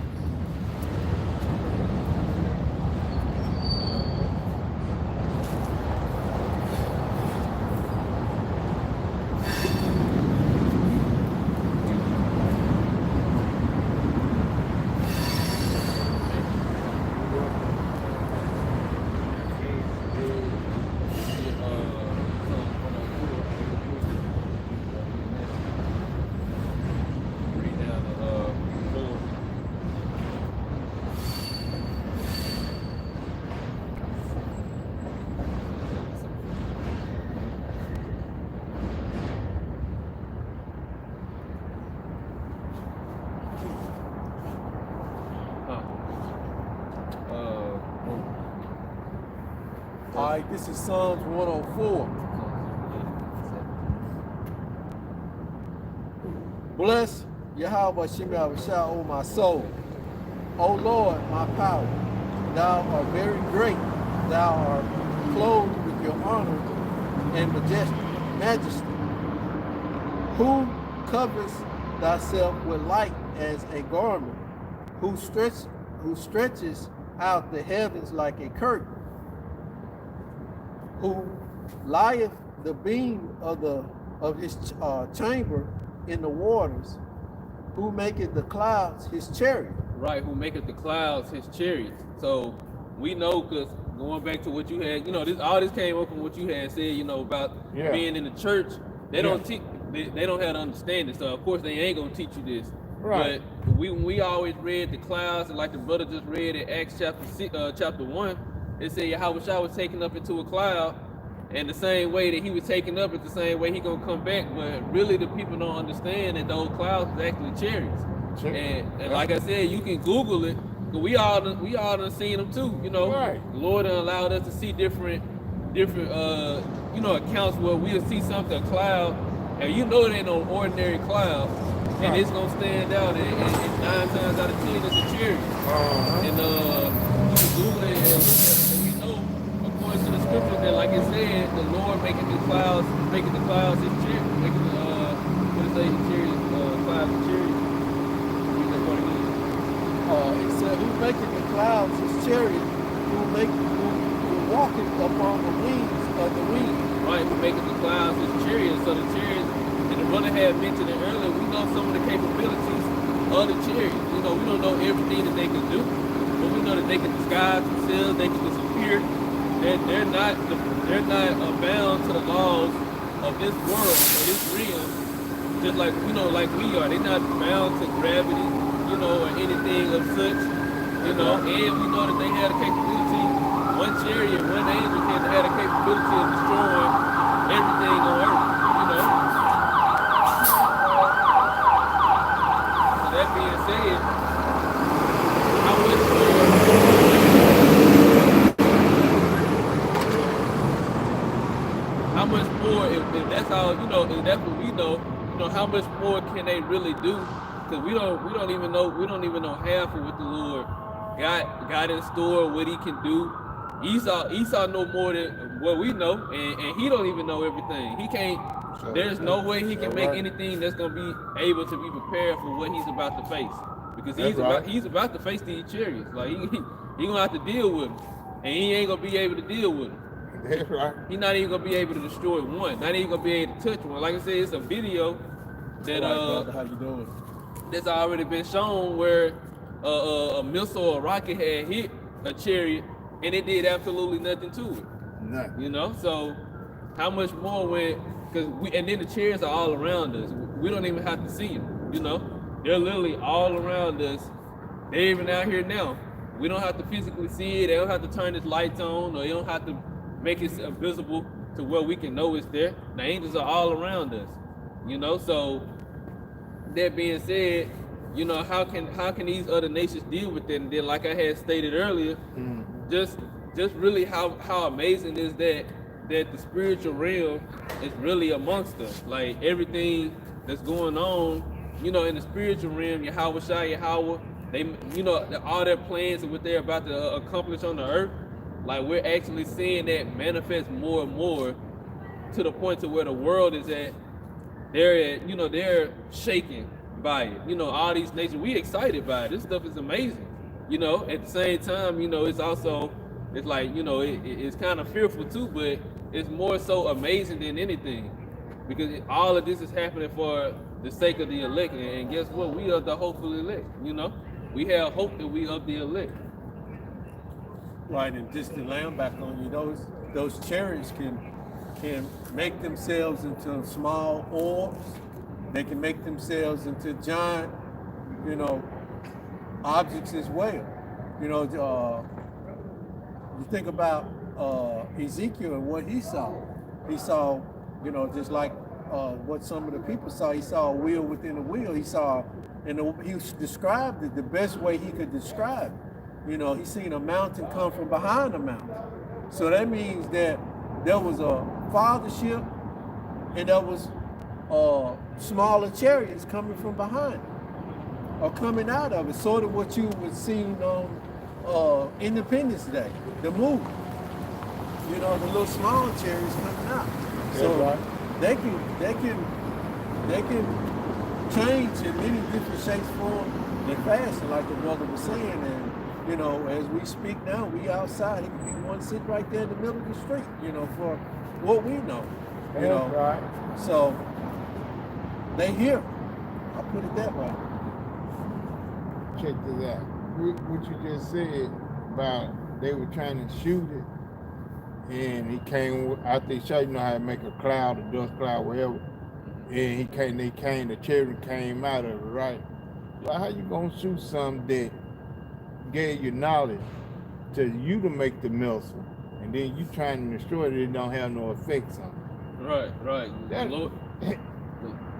right, this is Psalms 104. Bless Yahweh Shemi Avashah, O my soul. O Lord, my power. Thou art very great. Thou art clothed with your honor and majesty. Who covers thyself with light as a garment, who stretches out the heavens like a curtain, who lieth the beam of his chamber in the waters, who maketh the clouds his chariot. Right, who maketh the clouds his chariots. So we know, because going back to what you had, all this came up from what you had said, about being in the church. They don't teach. They don't have to understand it. So of course they ain't gonna teach you this. Right. But we always read the clouds, and like the brother just read in Acts chapter 1, it said Yahushua was taken up into a cloud, and the same way that he was taken up is the same way he gonna come back. But really, the people don't understand that those clouds is actually chariots. And like I said, you can Google it. Cause we all done seen them too. Right. The Lord done allowed us to see different accounts where we'll see something, a cloud, and it ain't no ordinary cloud, and it's gonna stand out, and 9 times out of 10 it's a chariot. And you can Google it and look at it, and we know, according to the scriptures, that like it said, the Lord making the clouds his chariot, making the clouds his chariot. It said, who maketh the clouds his chariot, who walketh upon the wings of the wind. Right, who maketh the clouds his chariot. So the chariots, and the brother had mentioned it earlier, we know some of the capabilities of the chariots. We don't know everything that they can do, but we know that they can disguise themselves, they can disappear. They're not bound to the laws of this world or this realm, just like like we are. They're not bound to gravity, or anything of such, and we know that they had a capability, one chariot, one angel had a capability of destroying everything on earth, So that being said, how much more, if that's all, if that's what we know, how much more can they really do? Because we don't even know half of what the Lord got in store, what he can do. Esau know more than what we know, and he don't even know everything. He can't. There's no way he can make anything that's gonna be able to be prepared for what he's about to face, because he's about to face these chariots. Like he gonna have to deal with them, and he ain't gonna be able to deal with them. That's right. He's not even gonna be able to destroy one. Not even gonna be able to touch one. Like I said, it's a video that how you doing? That's already been shown where a missile or a rocket had hit a chariot and it did absolutely nothing to it. Nothing. So how much more and then the chariots are all around us. We don't even have to see them, They're literally all around us. They're even out here now. We don't have to physically see it. They don't have to turn its lights on, or they don't have to make it visible to where we can know it's there. The angels are all around us, So that being said, how can these other nations deal with it? And then, like I had stated earlier, just really how amazing is that the spiritual realm is really amongst us. Like everything that's going on, in the spiritual realm, Yahweh, they, all their plans and what they're about to accomplish on the earth, like we're actually seeing that manifest more and more to the point to where the world is at. They're shaking by it. All these nations, we excited by it. This stuff is amazing. At the same time, it's like, it's kind of fearful too, but it's more so amazing than anything, because all of this is happening for the sake of the elect. And guess what? We are the hopeful elect. We have hope that we of the elect. Right, and just to land back on you, those chariots can make themselves into small orbs. They can make themselves into giant, objects as well. You think about Ezekiel and what he saw. He saw, just like what some of the people saw. He saw a wheel within a wheel. He saw, and he described it the best way he could describe it. He seen a mountain come from behind a mountain. So that means that there was a fathership and there was smaller chariots coming from behind it, or coming out of it, sort of what you would see on Independence Day, the movie. You know, the little small chariots coming out. So right. they can change in many different shapes, form, and fashion, like the brother was saying. And you know, as we speak now, we outside. It could be one sitting right there in the middle of the street. You know, for what we know. You know, right. so they here. I'll put it that way. Check this out. What you just said about they were trying to shoot it, and he came out they shot, you know how to make a cloud, a dust cloud, whatever. And the children came out of it, right? Well, how you gonna shoot something that gave you knowledge to you to make the missile, and then you trying to destroy it don't have no effects on it? Right. That- The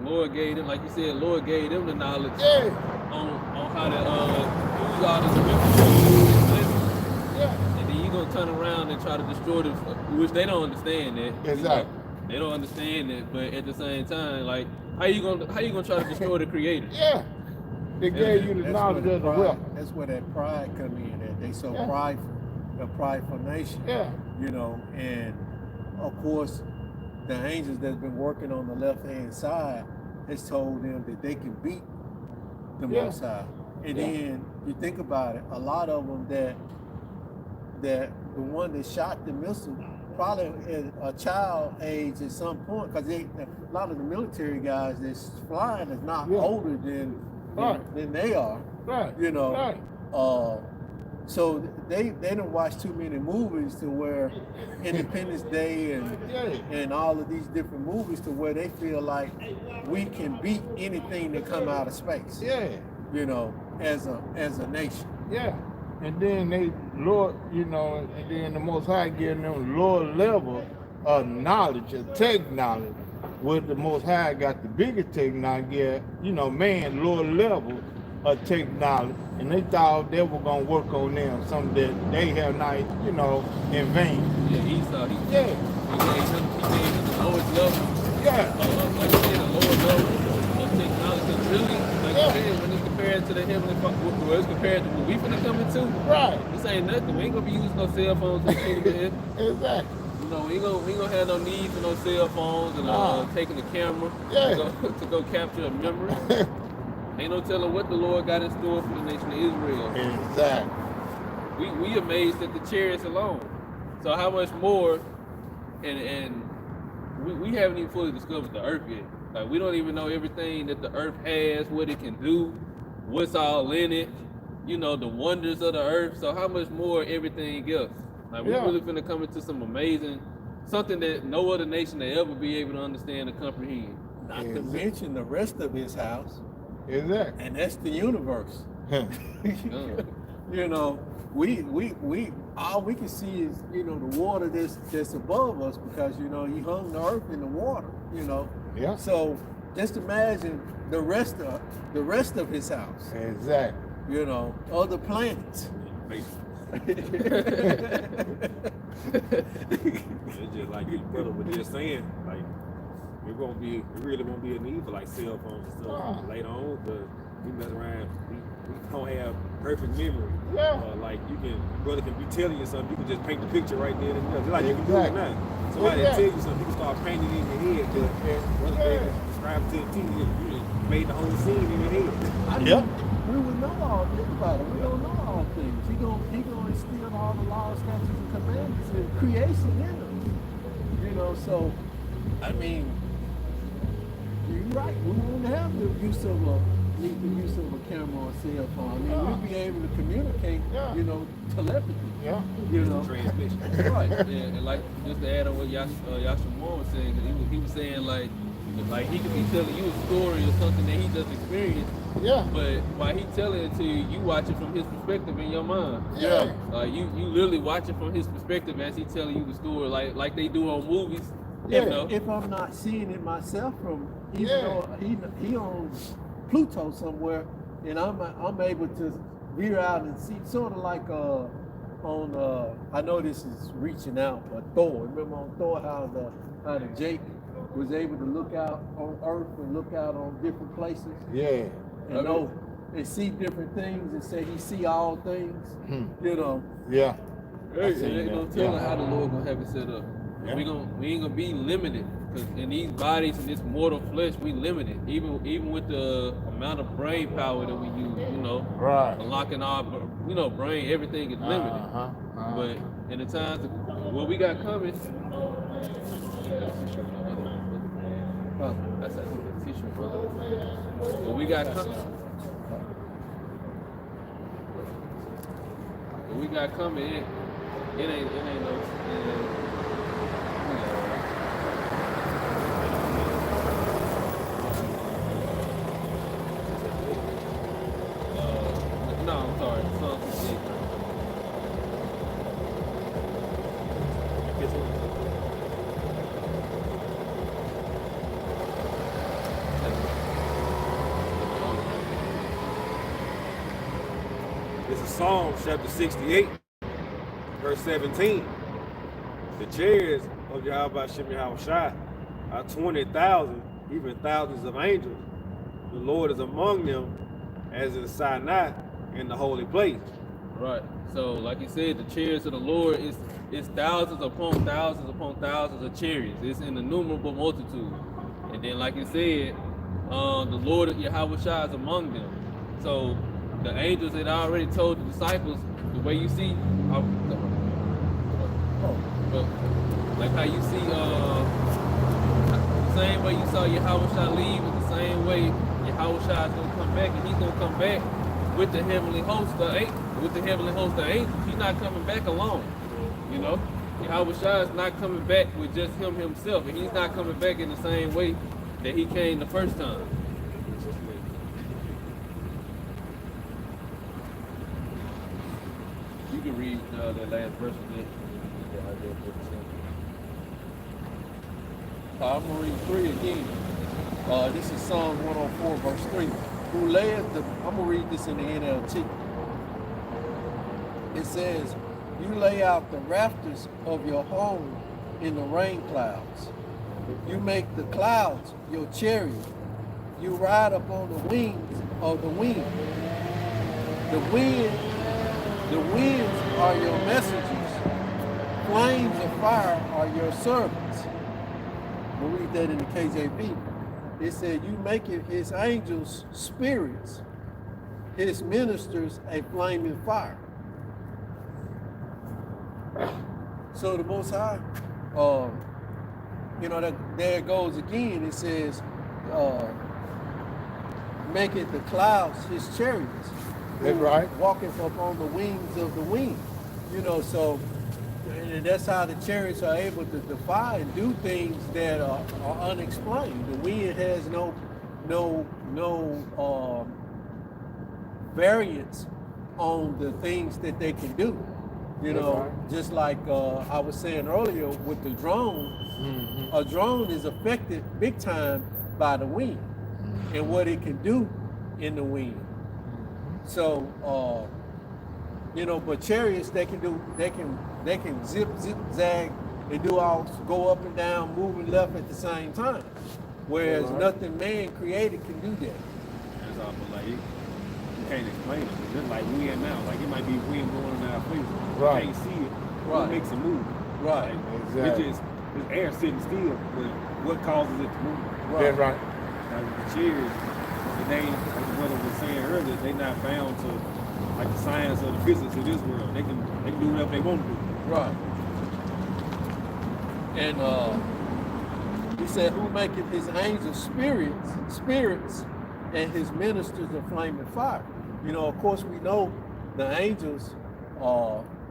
Lord gave them, like you said, Lord gave them the knowledge Yeah, on how to use all this weapons. yeah. And then you gonna turn around and try to destroy them, which they don't understand that. You know? Exactly. They don't understand it, but at the same time, like, how you gonna try to destroy the creator? Yeah. They gave you the That's knowledge where of the pride- weapon. That's where that pride come in. That they so Yeah. prideful, a prideful nation. Yeah. You know, and of course, the angels that's been working on the left hand side has told them that they can beat the Yeah. Most High. And Yeah. then you think about it, a lot of them that the one that shot the missile probably at a child age at some point, because a lot of the military guys that's flying is not Yeah. older than they are. Right. You know, Right. so they don't watch too many movies to where Independence Day and all of these different movies to where they feel like we can beat anything that come out of space. Yeah. You know, as a nation. Yeah. And then they lower, you know, and then the Most High giving them lower level of knowledge, of technology. Where the Most High got the biggest technology, you know, man, lower level of technology. And they thought they were going to work on them, something that they have not, you know, in vain. Yeah, Esau, he Yeah. gave him the lowest level. Yeah. Like you said, the lower level of technology. Really, like Yeah. you said, when it's compared to the heavenly, well, it's compared to what we finna come into. Right. This ain't nothing. We ain't gonna be using no cell phones to the heaven. Exactly. You know, we ain't gonna have no need for no cell phones and taking the camera Yeah. to go capture a memory. Ain't no telling what the Lord got in store for the nation of Israel. Exactly. We amazed at the chariots alone. So how much more? And we haven't even fully discovered the earth yet. Like we don't even know everything that the earth has, what it can do, what's all in it. You know, the wonders of the earth. So how much more everything else? Like we really finna come into some amazing, something that no other nation will ever be able to understand or comprehend. Not to mention the rest of his house, Exactly. and that's the universe. You know, we all we can see is, you know, the water that's above us, because, you know, he hung the earth in the water, you know. Yeah. So just imagine the rest of his house, Exactly. you know, other planets. It's just like your brother was just saying, like it really won't be a need for like cell phones and stuff later on, but we mess around, we don't have perfect memory. Yeah. Like brother can be telling you something, you can just paint the picture right then and there. Just like you can do it now. Somebody tell you something, you can start painting it in your head, but brother can describe it to the T, you just made the whole scene in your head. I mean, we would know all. Think about it. We don't know all things. He gonna instill all the laws, statutes, and commandments and creation in us. You know, so I mean, you're right. We wouldn't have the use of a camera or cell phone. I mean, we'd be able to communicate. You know, telepathy. Yeah. You know, Transmission. Right. And like just to add on what Yashamon was saying, 'cause he was saying like he could be telling you a story or something that he just experienced. Yeah. But while he telling it to you, you watch it from his perspective in your mind. Yeah. Like you literally watch it from his perspective as he telling you the story, like they do on movies. Yeah. You know? if I'm not seeing it myself from, even Yeah. though he owns Pluto somewhere, and I'm able to veer out and see, sort of like on I know this is reaching out, but Thor. Remember on Thor how the Jake was able to look out on Earth and look out on different places Yeah. and know and see different things and say he see all things. You know. Yeah. Hey, seen it ain't no that. telling Yeah. how the Lord gonna have it set up. Yeah. We ain't gonna be limited, because in these bodies, in this mortal flesh, we limited. Even with the amount of brain power that we use, you know, Right. unlocking our, you know, brain, everything is limited. But in the times what we got coming, that's a tissue, brother. What we got coming. What we got coming, it ain't no. No, I'm sorry. Psalm 68. This is Psalm chapter 68, verse 17. The chariots of Yahweh Shem Yahushai are 20,000, even thousands of angels. The Lord is among them, as in Sinai, in the holy place. Right. So, like you said, the chariots of the Lord is thousands upon thousands of chariots. It's an innumerable multitude. And then, like you said, the Lord Yahweh Shai is among them. So, the angels had already told the disciples, the way you see, like how you see, the same way you saw Yahweh Shai leave, is the same way Yahweh Shai is going to come back, and he's going to come back with the heavenly host, of angels. He's not coming back alone, you know. Yahweh Shai is not coming back with just himself, and he's not coming back in the same way that he came the first time. You can read that last verse again. I'm going to read 3 again. This is Psalm 104, verse 3. I'm going to read this in the NLT. It says, you lay out the rafters of your home in the rain clouds. You make the clouds your chariot. You ride upon the wings of the wind. The winds are your messengers. Flames of fire are your servants. We'll read that in the KJV. It said, you make his angels spirits, his ministers a flaming fire. So the Most High, you know, there it goes again. It says, make it the clouds his chariots. That's right. Walking upon the wings of the wind. You know, so and that's how the chariots are able to defy and do things that are unexplained. The wind has no variance on the things that they can do. You know, right. Just like I was saying earlier with the drone, a drone is affected big time by the wind and what it can do in the wind. So, you know, but chariots, they can zip, zag, and do all, go up and down, move and left at the same time. Whereas nothing man created can do that. That's all, but like, you can't explain it. It's just like wind now. Like, it might be wind blowing in our face. Right. You can't see it. Right. What makes it move? Right. Like, Exactly. it's air sitting still, but what causes it to move? That's right. Like the chariots, they, like the brother was saying earlier, they not bound to like the science or the physics of this world. They can do whatever they want to do. Right. And he said, who maketh his angels spirits, and his ministers a flaming fire. You know, of course, we know the angels,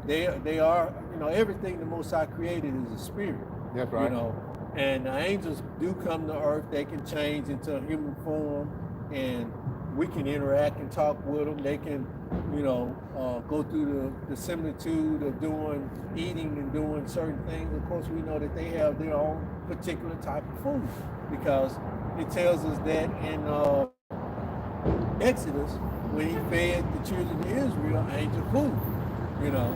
they are, you know, everything the Most High created is a spirit. That's right. You know, and the angels do come to earth. They can change into a human form, and we can interact and talk with them. They can, you know, go through the similitude of eating and doing certain things. Of course, we know that they have their own particular type of food, because it tells us that in Exodus, when he fed the children of Israel angel food, you know.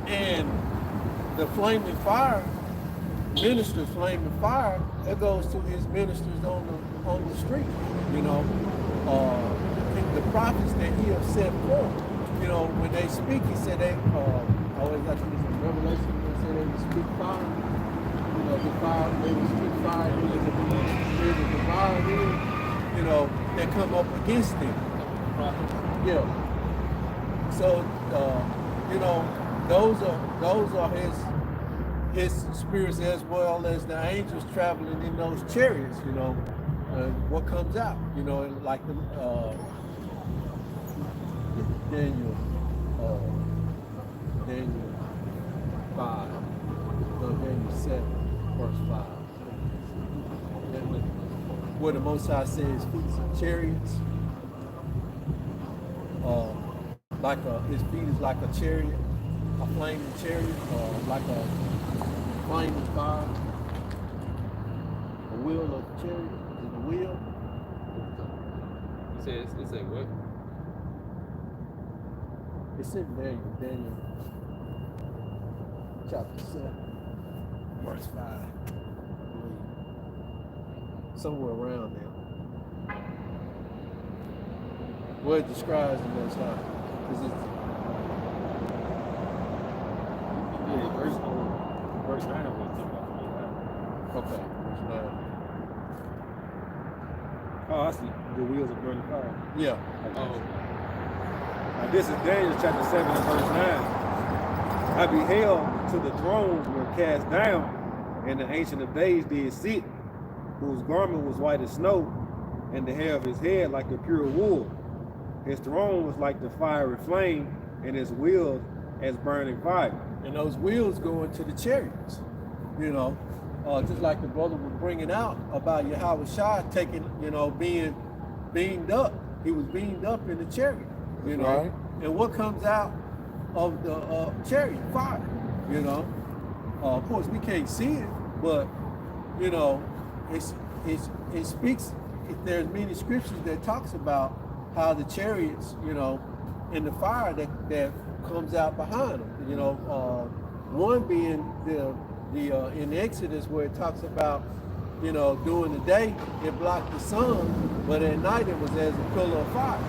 And the flaming fire, ministers flaming fire, that goes to his ministers on the street, you know. And the prophets that he has set forth, you know, when they speak, he said they always, I think it's in Revelation, they say they would speak fire. You know, the fire, they would speak fire, they would devour them, you know, that come up against them. Yeah. So, you know, those are his spirits, as well as the angels traveling in those chariots, you know. What comes out, you know, like the Daniel 5, no, Daniel 7, verse 5. Where the Most High says feet of chariots, his feet is like a chariot, a flaming chariot, like a flaming fire, a wheel of a chariot. Is it a wheel? It said what? It's in Daniel chapter 7, verse 5, I believe. Somewhere around there. Where it describes the Most High. Verse 9 will talk about the Okay, verse 9. Oh, I see. The wheels of burning fire. Yeah. Oh, Now this is Daniel chapter 7 and verse 9. I beheld till the thrones were cast down, and the Ancient of Days did sit, whose garment was white as snow, and the hair of his head like the pure wool. His throne was like the fiery flame, and his wheels as burning fire. And those wheels go into the chariots, you know, just like the brother was bringing out about Yahweh Shai taking, you know, being beamed up. He was beamed up in the chariot, you know. Right. And what comes out of the chariot? Fire, you know. Of course, we can't see it, but, you know, it speaks, there's many scriptures that talks about how the chariots, you know, and the fire that comes out behind them. You know, one being the in Exodus where it talks about, you know, during the day it blocked the sun, but at night it was as a pillar of fire.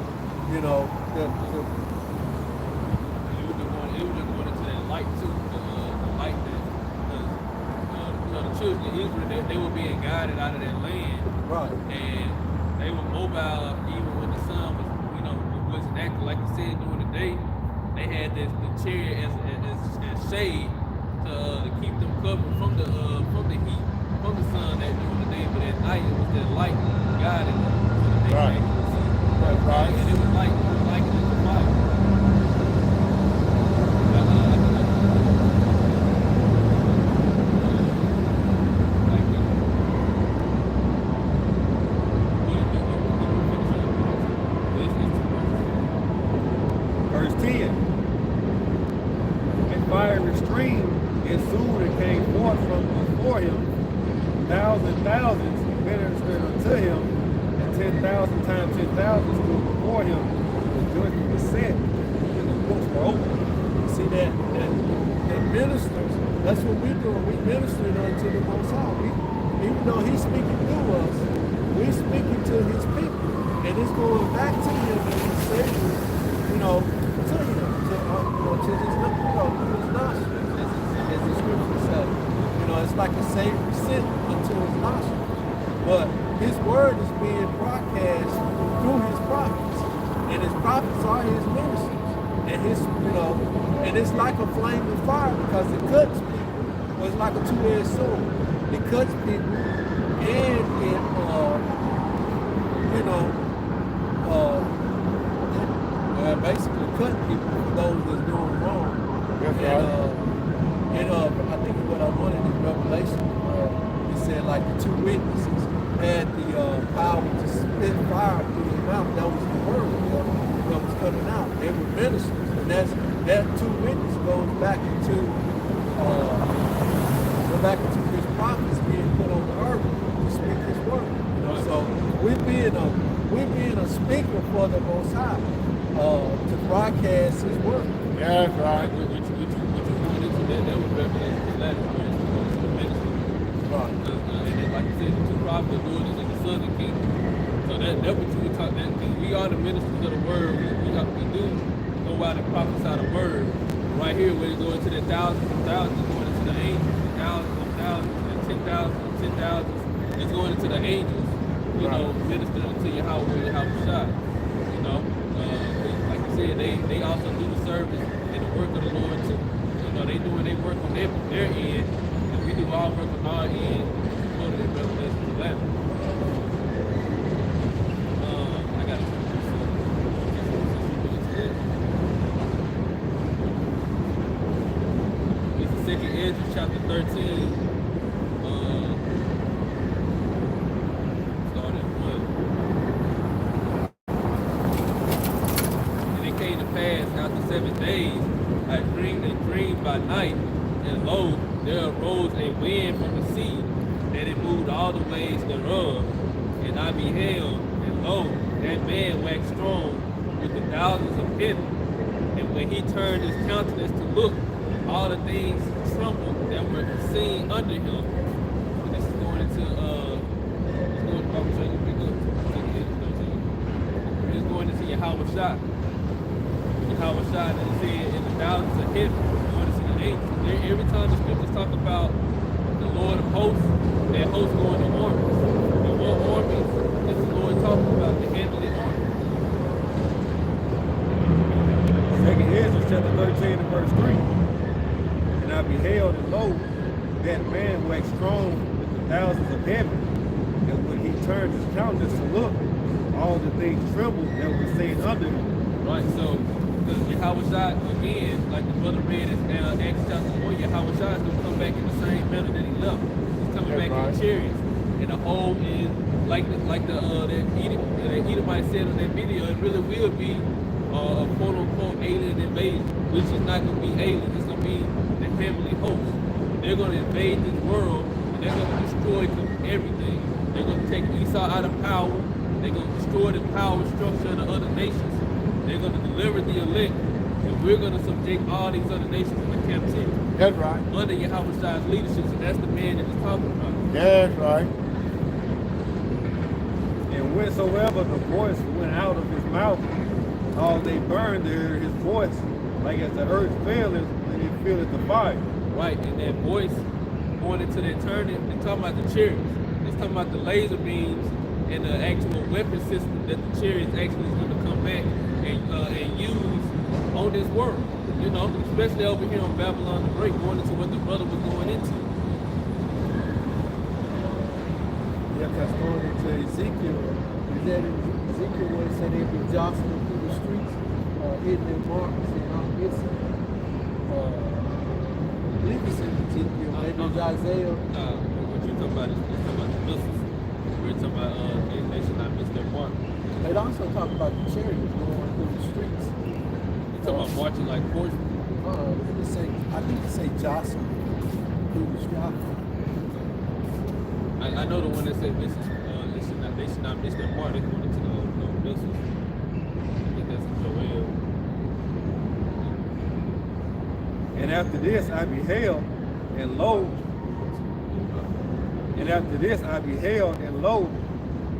You know, it was just going into that light too, the light that, you know, the children of Israel, they were being guided out of that land, right? and they were mobile even when the sun was, you know, wasn't active. Like you said, during the day, they had the chariot as shade to keep them covered from the heat, from the sun that during the day. But at night, it was that light guiding them so that they Right. could actually see. That's right. And it was like it was a fire. Verse 10. A fiery stream ensued and came forth from before him. Thousands ministered unto him, and 10,000 times 10,000 stood before him. The judgment was set, and the books were opened. See that ministers, that's what we're doing. We ministering unto the Most High. Even though He's speaking through us, we're speaking to His people, and it's going back to Him and His Savior, you know, to Him, to His nostrils, as the Scripture says. You know, it's like a Savior sent unto His nostrils. But His word is being broadcast through His prophets, and His prophets are His ministers. And His, you know, and it's like a flaming fire because it cuts people. Or it's like a two-edged sword. It cuts people, and it, you know, basically cut people for those that's doing wrong. That's And I think what I wanted in Revelation, it said like the two witnesses had the power to spit fire through their mouth. That was the word that was coming out. They were ministers, and that two witnesses goes back into His prophets being put on the earth to speak His word. You know, so we're being a speaker for the Most High. to broadcast his work. Yeah, that's right. Which is going into that was Revelation 11, where it's going to the ministry. Right. And then, like you said, the two prophets are doing it in the southern kingdom. So that what you were talking about. We are the ministers of the word. We do go out and prophesy the word. Right here, where it's going to the thousands and thousands, going into the angels, thousands and thousands, and 10,000s. It's going into the angels, you know, ministering to Yahweh Shai. You know, like you said, they also do the service and the work of the Lord too. You know, they doing their work on their end, and we do our work on our end. Go to the Revelation 11. I got to Second Ezra chapter 13, start at 1. And it came to pass after 7 days, I dreamed a dream by night, and lo, there arose a wind from the sea, and it moved all the waves thereof. And I beheld, and lo, that man waxed strong with the thousands of heaven. And when he turned his countenance to look, all the things trembled that were seen under him. And this is going into it's going into Yahweh Shai. Yahweh Shai, that is said in the thousands of heaven, going into the angels. Every time the scriptures talk about the Lord of hosts, that host going to armies. And what armies is the Lord talking about? The heavenly armies. Second Ezra chapter 13 and verse 3. And I beheld, and lo, that man waxed strong with the thousands of heaven. And when he turned his countenance to look, all the things trembled that were seen under him. Right, so because Yahweh Shai, again, like the brother read in Acts chapter 1, Yahweh Shai is going to come back in the same manner that he left. He's coming back in chariots. And the whole is, like that Edomite said on that video, it really will be a quote-unquote alien invasion, which is not going to be aliens. It's going to be the heavenly host. They're going to invade this world, and they're going to destroy everything. They're going to take Esau out of power. They're going to destroy the power structure of the other nations. They're going to deliver the elect, and we're going to subject all these other nations into captivity. That's right. Under Yahweh Shai's leadership, and that's the man that is talking about. That's right. And whensoever the voice went out of his mouth, all they burned there his voice, like as the earth faileth when it filleth the fire. Right, and that voice going into the eternity, they're talking about the chariots. It's talking about the laser beams and the actual weapon system that the chariots actually is going to come back and use on this world. You know, especially over here on Babylon the Great, going into what the brother was going into. Yeah, because going into Ezekiel, is that in Ezekiel where it said they'd be jostling through the streets, hitting their marks and all this? I believe it's in Ezekiel, maybe it's Isaiah. What you're talking about is talking about the missiles. We're talking about they should not miss their mark. It also talk about the chariots going through the streets. You're talking about marching like horses. I think it say jostle through the streets. I know the one that said this is, they should not miss their mark. They're going into the missiles. I think that's in Joel. And after this I beheld, and lo,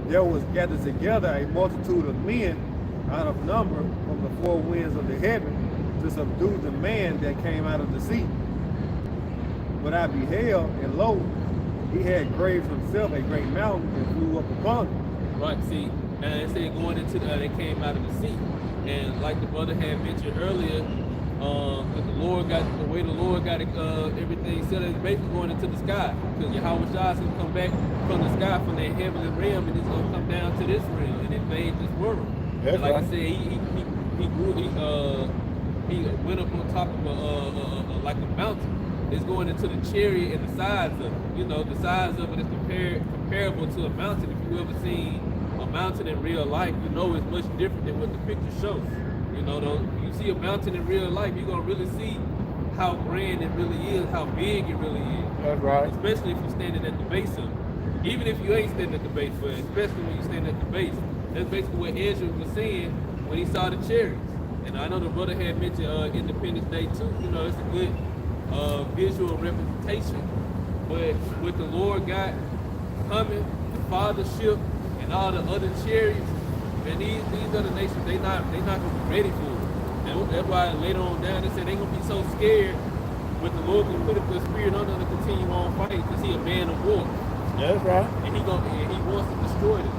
there was gathered together a multitude of men out of number from the four winds of the heaven to subdue the man that came out of the sea. But I beheld, and lo, he had graved himself a great mountain and flew up upon it. Right, see, now they say going into they came out of the sea. And like the brother had mentioned earlier, the way the Lord got everything set is basically going into the sky. Because Yahweh Shai is going to come back from the sky, from that heavenly realm, and he's going to come down to this realm and invade this world. That's like right. I said, he went up on top of like a mountain. It's going into the chariot and the size of it. You know, the size of it is comparable to a mountain. If you ever seen a mountain in real life, you know it's much different than what the picture shows. You know, you see a mountain in real life, you're going to really see how grand it really is, how big it really is. That's right. Especially if you're standing at the base of it. Even if you ain't standing at the base, but especially when you're standing at the base. That's basically what Ezra was saying when he saw the chariots. And I know the brother had mentioned Independence Day too. You know, it's a good visual representation. But what the Lord got coming, the fathership, and all the other chariots, and these other nations, they not gonna be ready for it. And that's why later on down they said they gonna be so scared, but the Lord gonna put a good spirit on them to continue on fighting because he a man of war. That's right. And he wants to destroy them.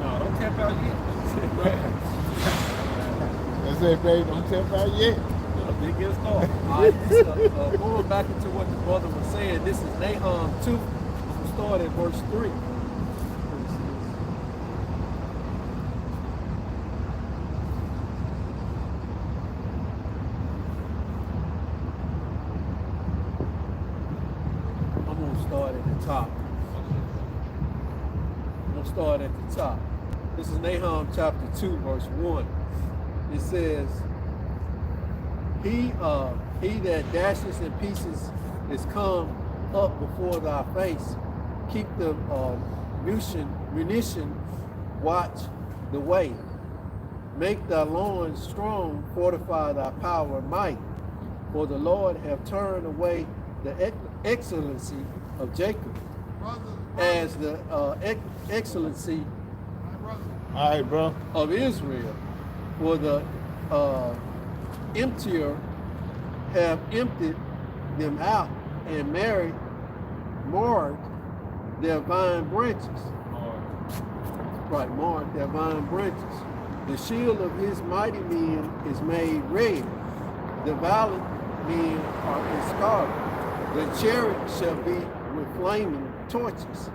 No, don't tap out yet. That's it, baby. Don't tell about yet. Big get started. All right, this, going back into what the brother was saying, this is Nahum 2. We'll start at verse 3. I'm going to start at the top. I'm going to start at the top. This is Nahum chapter 2, verse 1. It says, He that dashes in pieces is come up before thy face. Keep the munition, watch the way. Make thy loins strong, fortify thy power and might. For the Lord have turned away the excellency of Jacob, as the excellency All right, bro. of Israel. For the emptier have emptied them out and marred their vine branches. Right, marred their vine branches. The shield of his mighty men is made red. The valiant men are in scarlet. The chariot shall be with flaming torches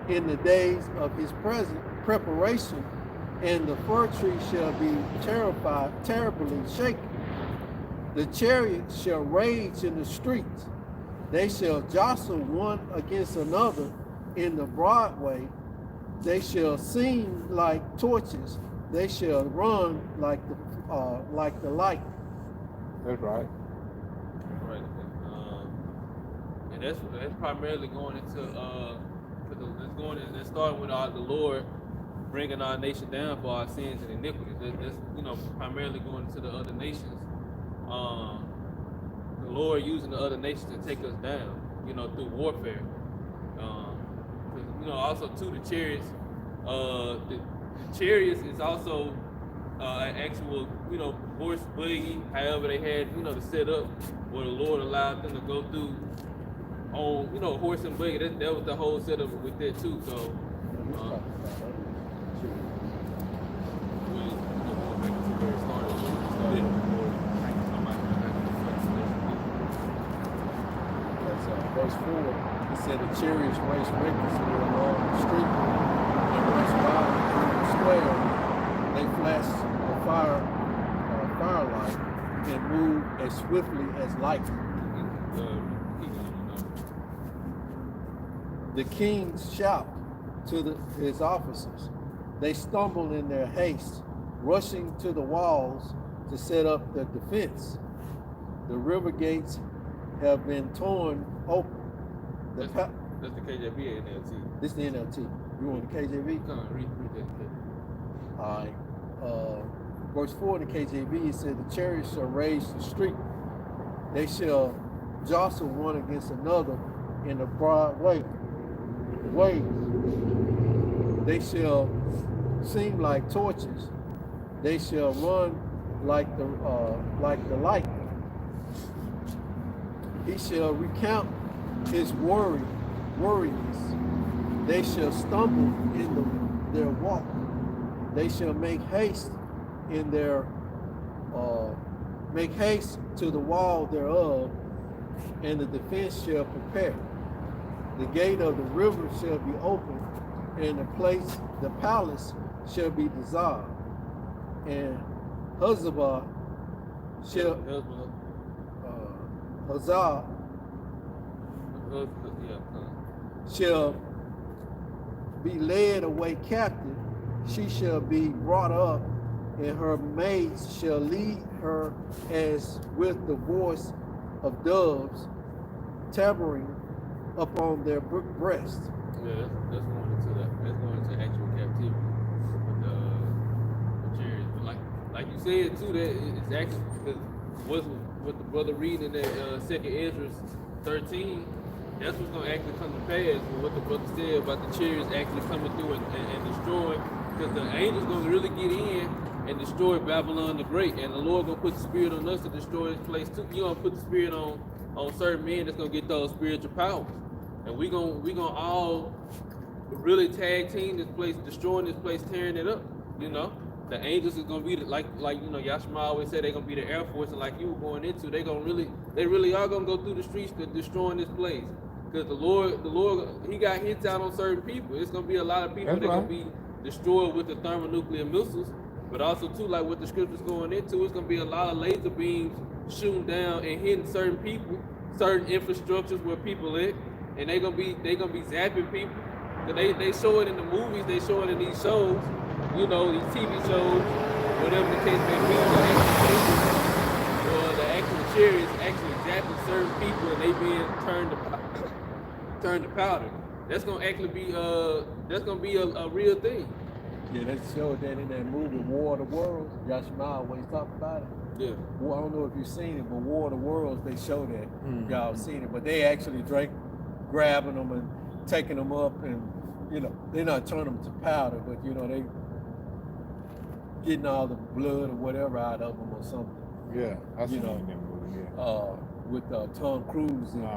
in the days of his present preparation, and the fir tree shall be terribly shaken. The chariots shall rage in the streets. They shall jostle one against another in the broad way. They shall seem like torches. They shall run like the light. That's right. Right. And that's primarily going into it's starting with the Lord bringing our nation down for our sins and iniquities. That's primarily going into the other nations. The Lord using the other nations to take us down, through warfare. Also too, the chariots. The chariots is also an actual, horse buggy. However, they had, to set up where the Lord allowed them to go through on, horse and buggy. That was the whole setup with that too. So. Verse 4, it said the chariots race recklessly along the street and race wildly through the square. They flash a firelight and move as swiftly as lightning. The kings shout to his officers. They stumble in their haste, rushing to the walls to set up the defense. The river gates have been torn open. That's the KJV and NLT. This is the NLT. You want the KJV? Come on, read that. All right. Verse 4 in the KJV, it said, the chariots shall rage the street. They shall jostle one against another in the broad way. They shall seem like torches. They shall run like the light. He shall recount his worries. They shall stumble in their walk. They shall make haste to the wall thereof, and the defense shall prepare. The gate of the river shall be opened, and the palace shall be dissolved, and Huzzah shall be led away captive. She shall be brought up, and her maids shall lead her as with the voice of doves, tabbering upon their breast. Yeah, that's going into that. That's going into actual captivity with chariots. But like like you said too, that it's actually because what the brother reading in that Second Ezra 13, that's what's gonna actually come to pass. With what the brother said about the chariots actually coming through and destroying, because the angels gonna really get in and destroy Babylon the Great, and the Lord gonna put the spirit on us to destroy this place too. You gonna put the spirit on certain men that's gonna get those spiritual powers, and we gonna all really tag team this place, destroying this place, tearing it up. You know, the angels is gonna be like you know, Yashima always said they're gonna be the Air Force, and like you were going into, they really are gonna go through the streets to destroying this place. Because the Lord, He got hits out on certain people. It's gonna be a lot of people that gonna be destroyed with the thermonuclear missiles, but also too, like what the scripture's going into, it's gonna be a lot of laser beams shooting down and hitting certain people, certain infrastructures where people live, and they gonna be zapping people. Cause they show it in the movies, they show it in these shows, you know, these TV shows, whatever the case may be, the actual chariots actually zapping certain people and they being turned to powder. That's gonna actually be a real thing. Yeah, they showed that in that movie War of the Worlds. Yashima always talk about it. Yeah. Well, I don't know if you've seen it, but War of the Worlds, they show that. Y'all seen it, but they actually grabbing them and taking them up, and you know, they're not turning them to powder, but you know, they getting all the blood or whatever out of them or something. Yeah, I seen You know, that movie. Yeah. With Tom Cruise. And,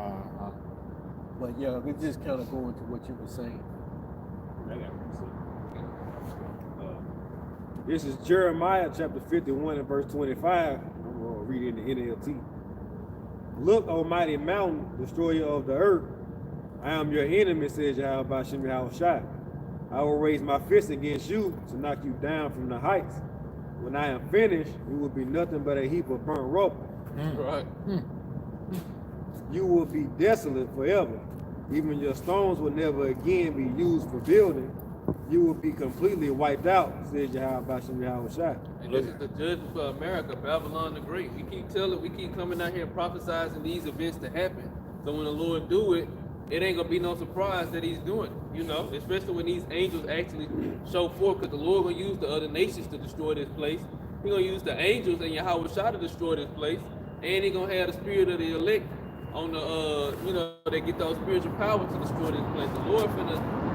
but yeah, we just kind of go into what you were saying. I got this is Jeremiah chapter 51 and verse 25. I'm going to read it in the NLT. Look, Almighty mountain, destroyer of the earth. I am your enemy, says Yahweh Ba'Shem Yahushua. I will raise my fist against you to knock you down from the heights. When I am finished, you will be nothing but a heap of burnt rubble. Right. You will be desolate forever. Even your stones will never again be used for building. You will be completely wiped out, says Yahweh Ba'Shem Yahushua. And this is the judgment for America, Babylon the Great. We keep coming out here prophesizing these events to happen. So when the Lord do it, it ain't gonna be no surprise that He's doing it, you know, especially when these angels actually show forth, because the Lord gonna use the other nations to destroy this place. He gonna use the angels and Yahweh Shah to destroy this place, and He gonna have the spirit of the elect on the, you know, they get those spiritual power to destroy this place. The Lord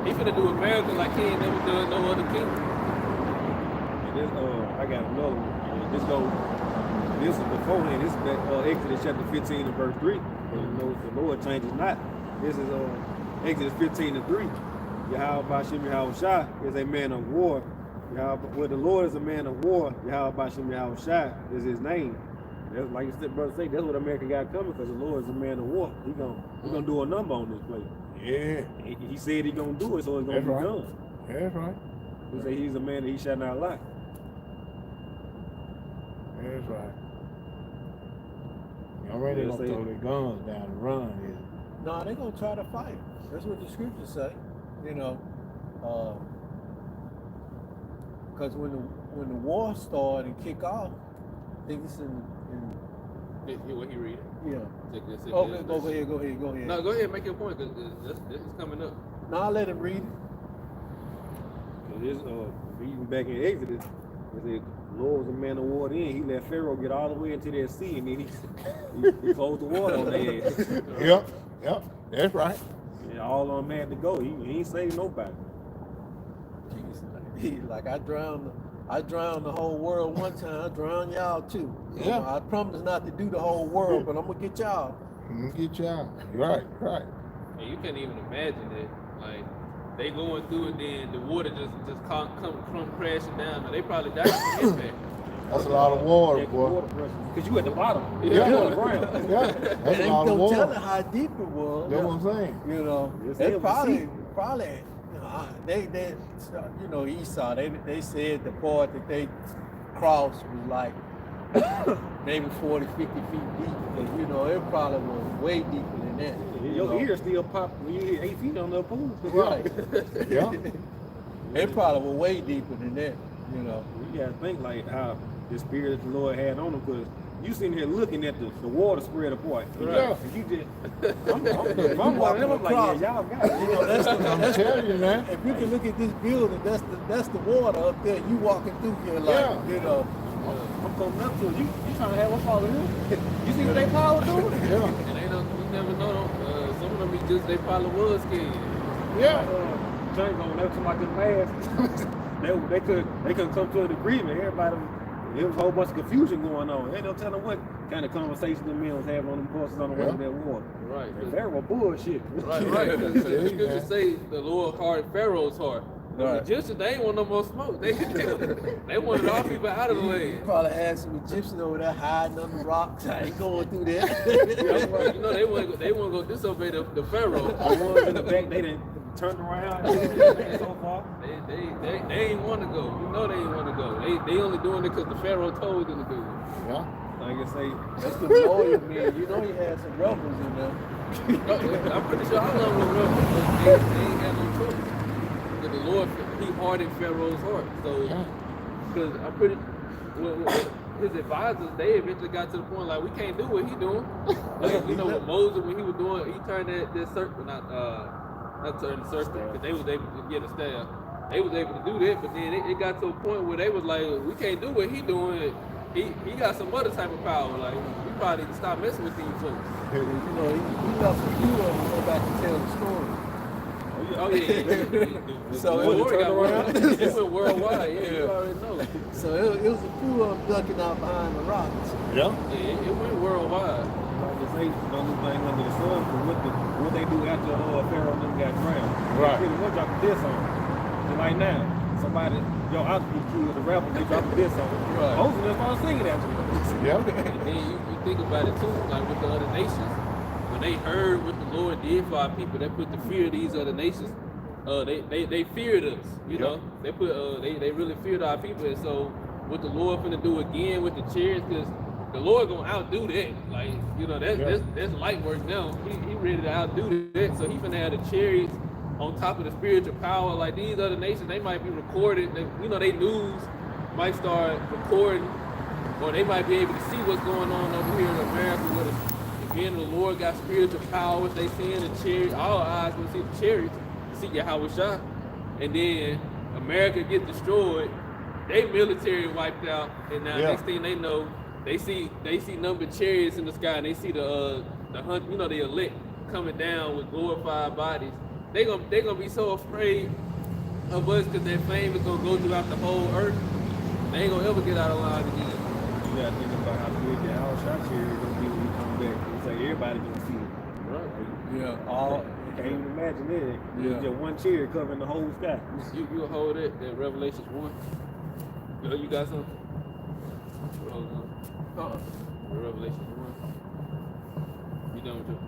He finna do America like He ain't never done no other kingdom. And this, I got another one. This is beforehand. This is back, Exodus chapter 15 and verse 3. But you know, the Lord changes not. This is Exodus 15 and 3. Yahweh Ba'Shem Yahushua is a man of war. Well, the Lord is a man of war. Yahweh Ba'Shem Yahushua is His name. That's, like you said, brother, say that's what America got coming, because the Lord is a man of war. He gonna do a number on this place. Yeah. He said He gonna do it, so it's gonna be done. That's right. He said He's a man that He shall not lie. That's right. You already gonna throw their guns down and run, is it? No, they're gonna try to fight. That's what the scriptures say. You know, because when the war started and kick off, I think it's in What he read? yeah. Okay, Go ahead. No, go ahead, make your point, because this is coming up. No, I'll let him read it. This, even back in Exodus, it said the Lord was a man of war then. He let Pharaoh get all the way into that sea, and then he closed the water on their ass. Yep, that's right. Yeah, all on man to go. He ain't saved nobody. He like I drowned the whole world one time. I drowned y'all too. Yeah. I promise not to do the whole world, but I'm gonna get y'all. Get y'all. Right. And you can't even imagine that. Like, they going through it, then the water just come crashing down, and they probably died from impact. That's a lot of water, boy. Because you at the bottom. Yeah. You on the ground. Yeah, And that's they a lot of don't tell it water. how deep it was. That's what I'm saying. You know, Yes, they they probably, see. they you know, Esau, they said the part that they crossed was like maybe 40, 50 feet deep, but you know, it probably was way deeper than that. Your ear still pop when you hit 8 feet on the pool. Right. Yeah. It probably was way deeper than that, you know. You gotta think like how the spirit that the Lord had on him, because you sitting here looking at the water spread apart. Yeah. And you just, I'm walking up like, yeah, y'all got it. You know, I'm telling you, man. if you can look at this building, that's the water up there. You walking through here like, Yeah. you know, coming up to us. You trying to have us follow him? You see what they power doing? Yeah. And they don't, you never know. Some of them be just they probably was scared. Yeah. James, when they were talking about them masks, they couldn't come to an agreement. Everybody, there was a whole bunch of confusion going on. They don't tell them what kind of conversation the men was having on them horses on the way to that war. Right. And Pharaoh bullshit. Right. The scriptures say the Lord hardened Pharaoh's heart. The Right. Egyptians, they ain't want no more smoke. They wanted all people out of the way. You probably had some Egyptian over there hiding under the rocks. I ain't going through that. You know, they want to go disobey the Pharaoh. The ones in the back, they didn't turn around so far. They ain't want to go. You know they ain't want to go. They only doing it because the Pharaoh told them to do it. Yeah. Like I say, That's the loyal man. You know he had some rebels in there. I'm pretty sure all of them were rebels, but they ain't had no choice. But the Lord, he hardened Pharaoh's heart. So, Yeah. because I'm pretty, his advisors, they eventually got to the point like we can't do what he doing. Like, you know, with Moses when he was doing, he turned that circle, not turn the circle, because they was able to get a staff. They was able to do that, but then it got to a point where they was like, we can't do what he doing. He got some other type of power. Like we probably need to stop messing with these folks. You know, he left a few of them to go back and tell the story. Oh yeah. So the it was story got around. it went worldwide. Yeah, you already know. So it was a few of them ducking out behind the rocks. Yeah. Yeah, it went worldwide. like I say, no new thing under the sun. But what they do after Pharaoh and them got drowned? Right. Pretty much drop this on. And like now, somebody, yo, I be killed the rapper, they drop this on. Right. Moses just started singing after me. Yeah. And then you think about it too, like with the other nations, when they heard what the Lord did for our people, they put the fear of these other nations. They feared us, you Yep. know. They put they really feared our people, and so what the Lord finna do again with the chariots, because the Lord gonna outdo that. Like you know that's light work now. He ready to outdo that, so he finna have the chariots on top of the spiritual power. Like these other nations, they might be recorded. They news might start recording, or they might be able to see what's going on over here in America with us. Again, the Lord got spiritual powers. They seeing the chariots. All eyes gonna see the chariots. See Yahweh Shah, and then America get destroyed, they military wiped out, and now next thing they know, they see numbered chariots in the sky, and they see the elect coming down with glorified bodies. They gonna be so afraid of us because their fame is gonna go throughout the whole earth. They ain't gonna ever get out of line again. You gotta think about how big the Al Shah chariot is gonna be when you come back. It's like everybody gonna see it. Right. Yeah, all. Can't even imagine it. Yeah. Just one chariot covering the whole sky. You hold it at Revelations 1. You got something? Revelations 1. You done with your?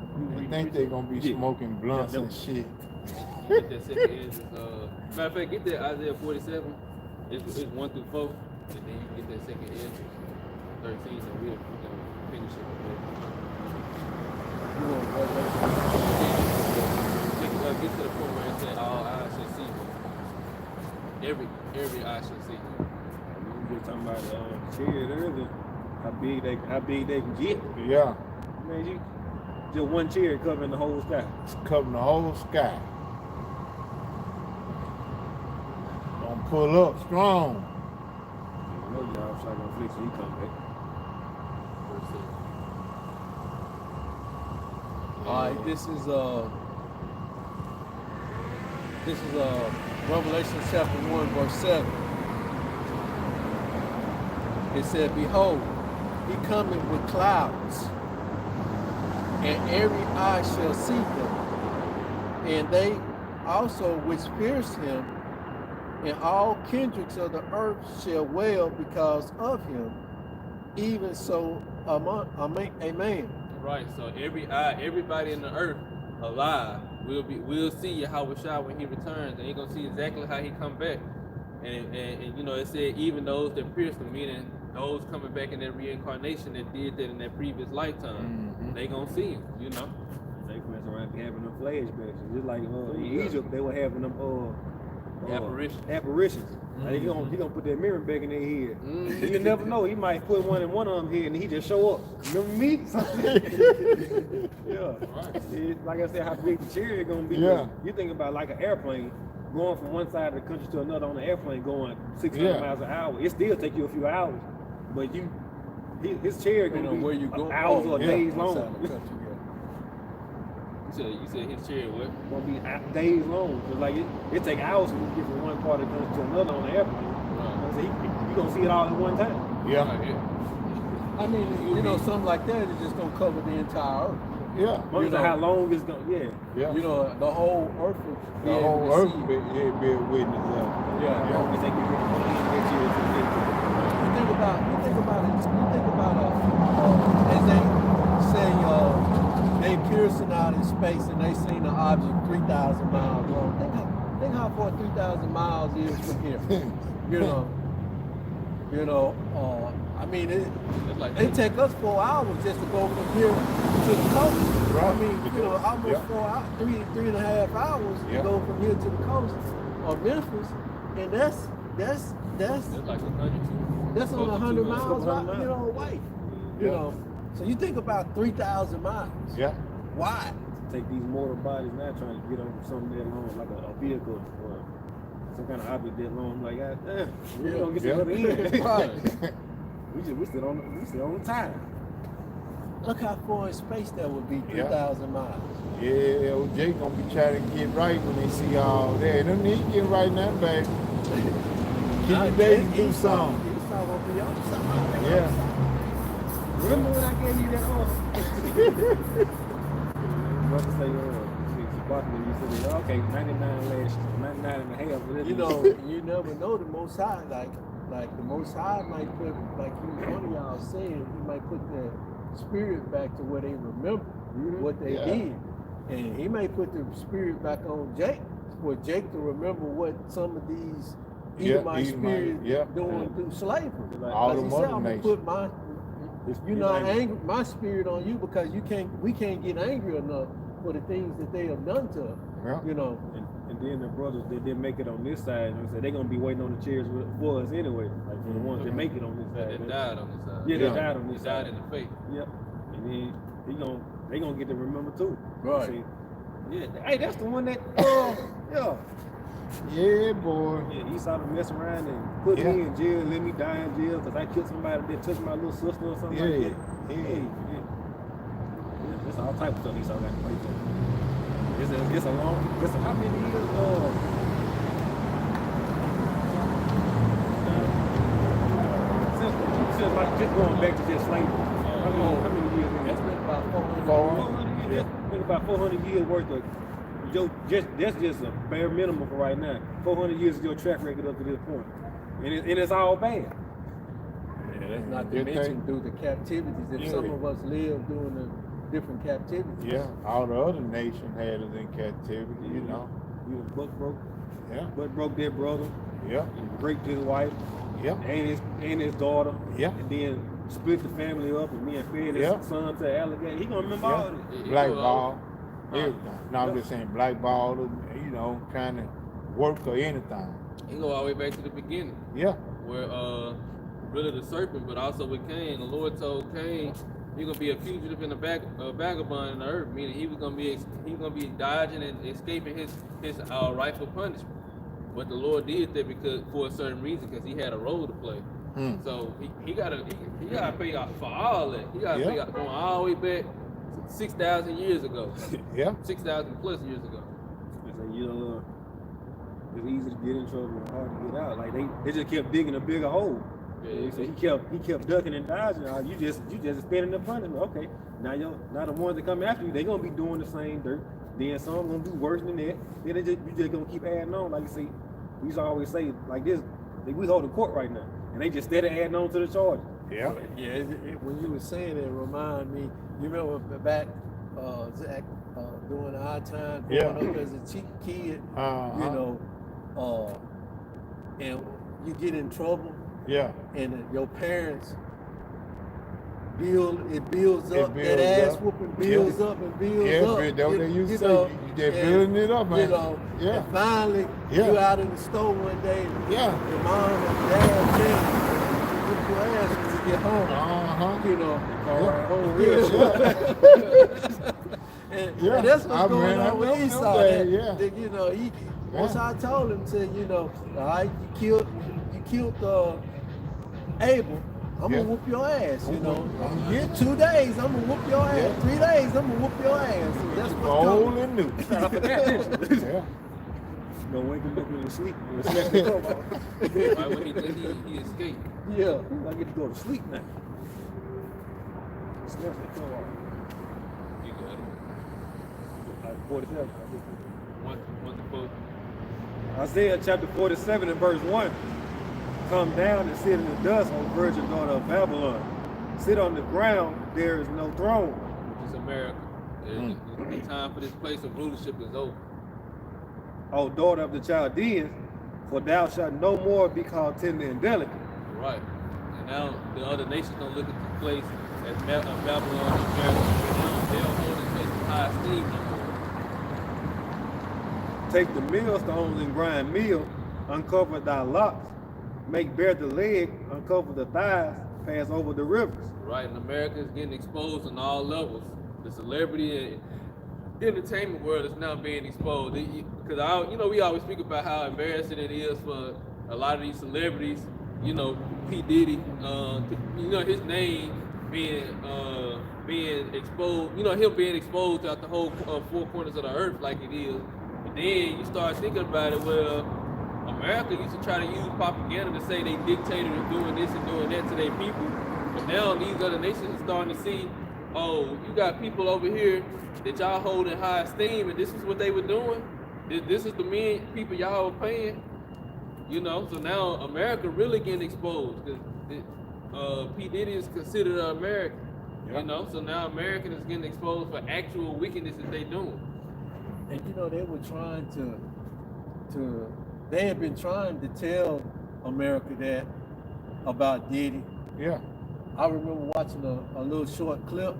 I think they're gonna be smoking blunts and shit. Get that second end. Matter of fact, get that Isaiah 47. It's 1 through 4, and then you get that second end, 13. So we're gonna finish it. Get to the point where it said all eyes shall see him. Every eye shall see him. We were talking about chariot earlier. How big they can get. Yeah. Man, just one chariot covering the whole sky. It's covering the whole sky. Gonna pull up strong. I know y'all shot gonna fix when he come back. All right, this is Revelation chapter 1, verse 7. It said, "Behold, he cometh with clouds, and every eye shall see him, and they also which pierced him, and all kindreds of the earth shall wail because of him. Even so, amen." Right, so every eye, everybody in the earth alive will see Yahweh Shah when he returns, and you're gonna see exactly how he come back. And it said even those that pierced him, meaning those coming back in their reincarnation that did that in their previous lifetime, they gonna see him, you know. They mess around be having them flashbacks. Just like in Egypt, they were having them apparitions. Like he gonna put that mirror back in their head. You never know. He might put one in one of them head and he just show up. Remember me? Yeah. Right. Like I said, how big the chariot gonna be. Yeah. You think about like an airplane going from one side of the country to another on an airplane going 600 miles an hour. It still take you a few hours. but his chair Depending can on be where you go, hours or days long. outside the country, You said his chair what? Gonna be days long. Cause like it take hours to get from one part of the country to another on the airplane. Right. So you gonna see it all at one time. Yeah. Right, yeah. I mean, you know, something like that is just gonna cover the entire earth. Yeah. Wonder how long it's gonna. Yeah. Yeah. You know, the whole earth will be The able whole to earth see. be a witness of it. Yeah. As long as they can get the money in next year. You think about it. As they say, they piercing out in space and they seen an object 3,000 miles long. Think how far 3,000 miles is from here. I mean, It's like it take us 4 hours just to go from here to the coast. Right. I mean, almost Yeah. 4 hours, 3.5 hours Yeah. to go from here to the coast of Memphis, and that's it's like 100. that's on 100 miles, miles. away. You Yeah. know, so you think about 3,000 miles. Yeah. Why? Take these mortal bodies now trying to get on something that long, like a vehicle or some kind of object that long. Like, God damn, we Yeah. don't get to Yeah. the other end. Right. we sit on the time. Look how far in space that would be, 3,000 miles. Yeah, OJ gonna be trying to get right when they see all that. Don't need to get right now, baby. Keep your baby do something. He's gonna be on something. Yeah. Remember when I gave you that What to say, you said, okay, 99 last, 99 and a half. But You know, you never know the Most High. Like the Most High might put, like one of y'all said, he might put the spirit back to where they remember what they Yeah. did, and he may put the spirit back on Jake, for Jake to remember what some of these Yeah, Edomite spirits doing through slavery. All Because the he said, mother I'm gonna nations. put my spirit on you because we can't get angry enough for the things that they have done to us. Yeah. You know. And then the brothers that didn't make it on this side, like I said, they're gonna be waiting on the chairs for us anyway. Like for the ones that make it on this side. That died on this side. Yeah, Yeah. they died on He this died side. in the faith. Yep. And then they gonna get to remember too. Right. See, yeah. Hey, that's the one that yeah. Yeah, boy. Yeah, Esau to mess around and put Yeah. me in jail, let me die in jail because I killed somebody that took my little sister or something like that. Yeah. Yeah. That's all type of stuff Esau got to play for. How many years? Since like just going back to just slavery. How many years? That's been about 400 400. years. Been about 400 years worth of that's just a bare minimum for right now. 400 years is your track record up to this point. And it's all bad. Yeah, that's not to You mention think- through the captivities. If some Yeah. of us live during the different captivities. Yeah, all the other nations had us in captivity, you know. You was Yeah, butt broke their brother, yeah, and raped his wife, yeah, and his daughter, Yeah. and then split the family up and me and fed his Yeah. son to alligator. He gonna remember all yeah. this. Blackball, Huh. everything. No, I'm just saying blackball, you know, kind of work or anything. He go all the way back to the beginning, Yeah, where really the serpent, but also with Cain. The Lord told Cain, "You're gonna be a fugitive and a vagabond in the earth," meaning he was gonna be dodging and escaping his rightful punishment. But the Lord did that because for a certain reason, because he had a role to play. So he gotta pay out for all that. He gotta pay out going all the way back 6,000 years ago, yeah, 6,000 plus years ago. It's like, it's easy to get in trouble and hard to get out. Like they just kept digging a bigger hole. Yeah. So he kept ducking and dodging. You just spending the punishment. Okay, now the ones that come after you, they gonna be doing the same dirt. Then some gonna do worse than that. Then you just gonna keep adding on. Like you see, we used to always say like this. We hold the court right now, and they just steady adding on to the charges. yeah. Yeah, when you were saying it, remind me. You remember back, Zach, during our time growing up as a kid, you know, and you get in trouble, Yeah, and your parents builds up. builds That ass up. whooping builds up and builds yeah, up. that's what they used to say. know, They're and, building it up, man. You know, Yeah. and finally Yeah. you out in the store one day. Yeah. Your mom and dad tell you, whoop your ass when you get home. Uh-huh. You know, Yeah. home and Yeah. that's what's I going mean, I on with know Esau. that, yeah. That, you know, once Yeah. I told him to, you know, all right, you killed Abel. I'm Yeah. gonna whoop your ass, you know. Uh-huh. Yeah, 2 days, I'm gonna whoop your ass. Yeah. 3 days, I'm gonna whoop your ass. And that's what's Old coming. and new. I forgot this. Yeah. You know, wake him up in his sleep and snatch the cup off. Right when he think he escaped. Yeah. I get to go to sleep now. Snatch the cup off. You got it. Like 47. One to quote. Isaiah chapter 47 and verse 1. Come down and sit in the dust, O virgin daughter of Babylon. Sit on the ground, there is no throne. Which is America. The time for this place of rulership is over. O daughter of the Chaldeans, for thou shalt no more be called tender and delicate. Right. And now the other nations don't look at the place as Babylon and America. They don't hold this place in high esteem no more. Take the millstones and grind meal, uncover thy locks, make bare the leg, uncover the thighs, pass over the rivers. Right, and America is getting exposed on all levels. The celebrity and entertainment world is now being exposed. Because we always speak about how embarrassing it is for a lot of these celebrities. You know, P. Diddy, his name being exposed. You know, him being exposed throughout the whole four corners of the earth like it is. But then you start thinking about it. Well, America used to try to use propaganda to say they dictated and doing this and doing that to their people. But now these other nations are starting to see, oh, you got people over here that y'all hold in high esteem, and this is what they were doing. This is the men people y'all were paying. You know, so now America really getting exposed because P. Diddy is considered an American. Yeah. You know, so now American is getting exposed for actual wickedness that they doing. And you know, they were trying they had been trying to tell America that about Diddy. Yeah. I remember watching a little short clip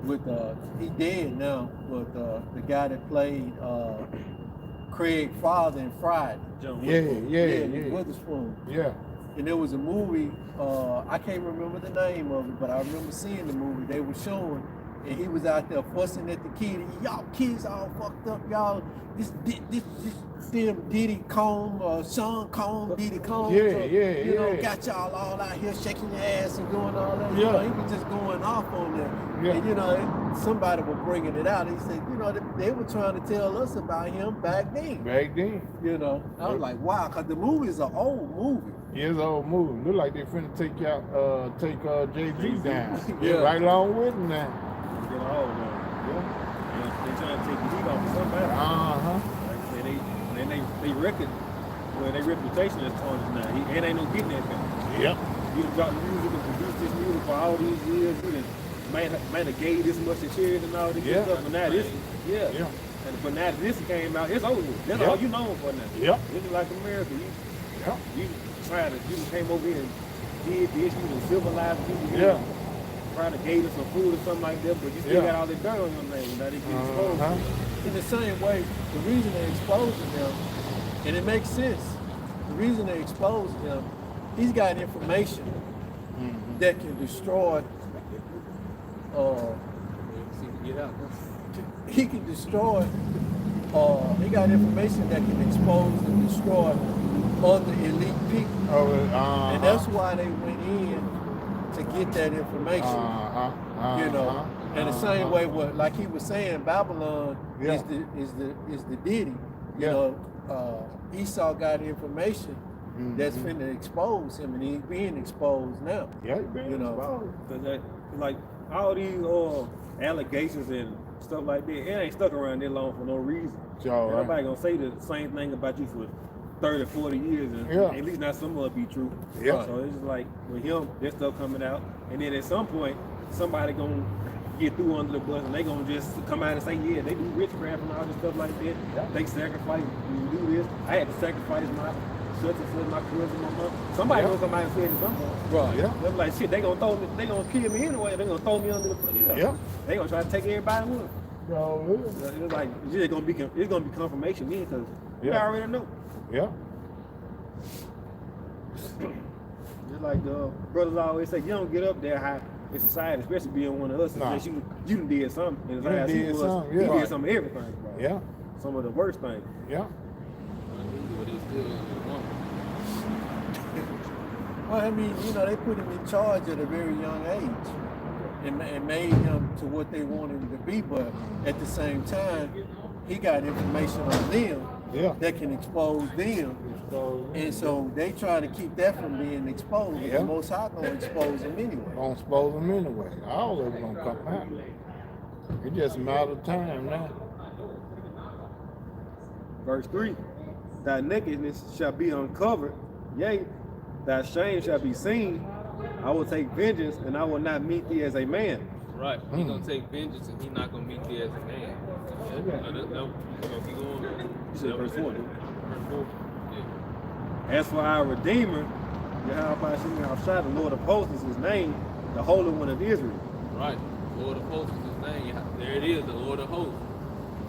with he dead now, with the guy that played Craig father in Friday. John Yeah, Witherspoon. yeah. Witherspoon. Yeah. And there was a movie, I can't remember the name of it, but I remember seeing the movie they were showing, and he was out there fussing at the kid. Y'all kids all fucked up, y'all. This damn Diddy Combs, Sean Combs, Diddy Combs. Yeah, You know, yeah. got y'all all out here shaking your ass and doing all that. Yeah. You know, he was just going off on them. Yeah. And you know, somebody was bringing it out. He said, you know, they were trying to tell us about him back then. Back then. You know, I was like, wow, because the movie is an old movie. Yeah, it's an old movie. Look like they finna take Jay-Z down. Yeah. Right along with him now. Get all of them. Yeah. They trying to take the heat off of somebody. Uh-huh. Like I say, they reckon, well, their reputation is tarnished now. And ain't no getting that guy. Yep. You done dropped music and produced this music for all these years. You done man have gave this much to charity and all this Yeah. stuff. But now this, yeah. Yeah. But now this came out, it's over with. That's Yeah. all you known for now. Yep. This is like America. Yep. You came over here and did this, you done civilized people. You Yeah. done probably gave us some food or something like that, but you still Yeah. got all that dirt on your name. Now they get exposed. Uh-huh. In the same way, the reason they're exposing him, and it makes sense, the reason they're exposing him, he's got information that can destroy, Get out. he can destroy, he got information that can expose and destroy other elite people. Oh, And that's why they went in to get that information. You know, in the same way, what like he was saying, Babylon Yeah. is the Diddy. You Yeah. know, Esau got information that's finna expose him, and he's being exposed now. Yeah, he been You know. exposed. Cause that, like all these allegations and stuff like that, it ain't stuck around that long for no reason. Sure, right. Everybody gonna say the same thing about you for 30, 40 years, and Yeah. at least not some of it be true. Yeah. So it's just like with him, that stuff coming out, and then at some point, somebody gonna get through under the bus, and they gonna just come out and say, yeah, they do witchcraft and all this stuff like that. Yeah. They sacrifice, you do this. I had to sacrifice my such and such, my cousin, my mom. Somebody Yeah. gonna come out and say it at some point. Right. Yeah. They're like, shit, they gonna throw me, they gonna kill me anyway. They gonna throw me under the bus. Yeah. They gonna try to take everybody with them. No, It's like it's gonna be confirmation then, because we Yeah. already know. yeah. Just like the brothers always say, you don't get up there high in society, especially being one of us, Nah. unless you done did something. And You done did something, He yeah. did some of everything, bro. Yeah. Some of the worst things. Yeah. But he still want. Well, I mean, you know, they put him in charge at a very young age and made him to what they wanted him to be. But at the same time, he got information on them that can expose them. And so they try to keep that from being exposed. Yeah. The Most High gonna expose them anyway. Gonna expose them anyway. All of them gonna come out. It's just a matter of time now. Verse 3, thy nakedness shall be uncovered, yea, thy shame shall be seen. I will take vengeance, and I will not meet thee as a man. Right. He's gonna take vengeance and he's not gonna meet you as a man. Keep going. You said verse 4. Verse 4. Yeah. As for our Redeemer, Yahweh Shai, the Lord of hosts is his name, the Holy One of Israel. Right. Lord of hosts is his name. There it is, the Lord of hosts.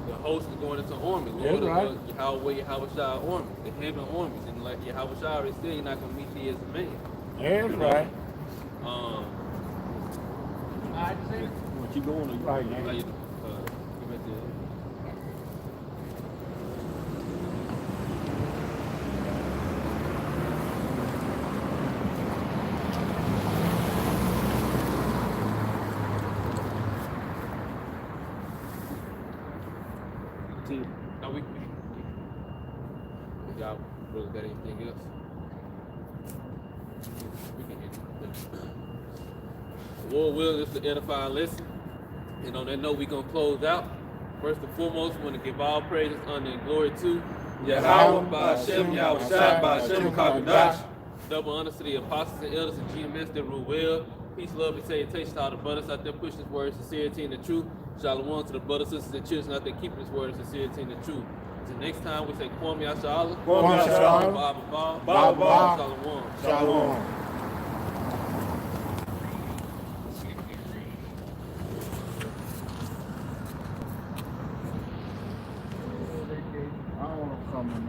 The host is going into army. Lord of Yahweh Shai army, the heaven armies. And like Yahweh Shai already said, you're not gonna meet thee as a man. That's right. Keep going. Or you Right. Give it to No, we y'all really got anything else? We can hit it. The Lord will is to edify our lesson. And on that note, we're gonna close out. First and foremost, we want to give all praises, honor, and glory to Yahweh, Ba'ashem, Yahweh Shai, Ba'ashem, Kakadash. Double honor to the apostles and elders and GMS that rule well. Peace, love, and salutation to all the brothers out there pushing this word, sincerity, and the truth. Shalom to the brothers, sisters, and children out there keeping this word, sincerity, and the truth. Until next time, we say Kwame Yashala. Kwame Yashala. Bob, Bob. Shalom. Shalom. I don't want to come in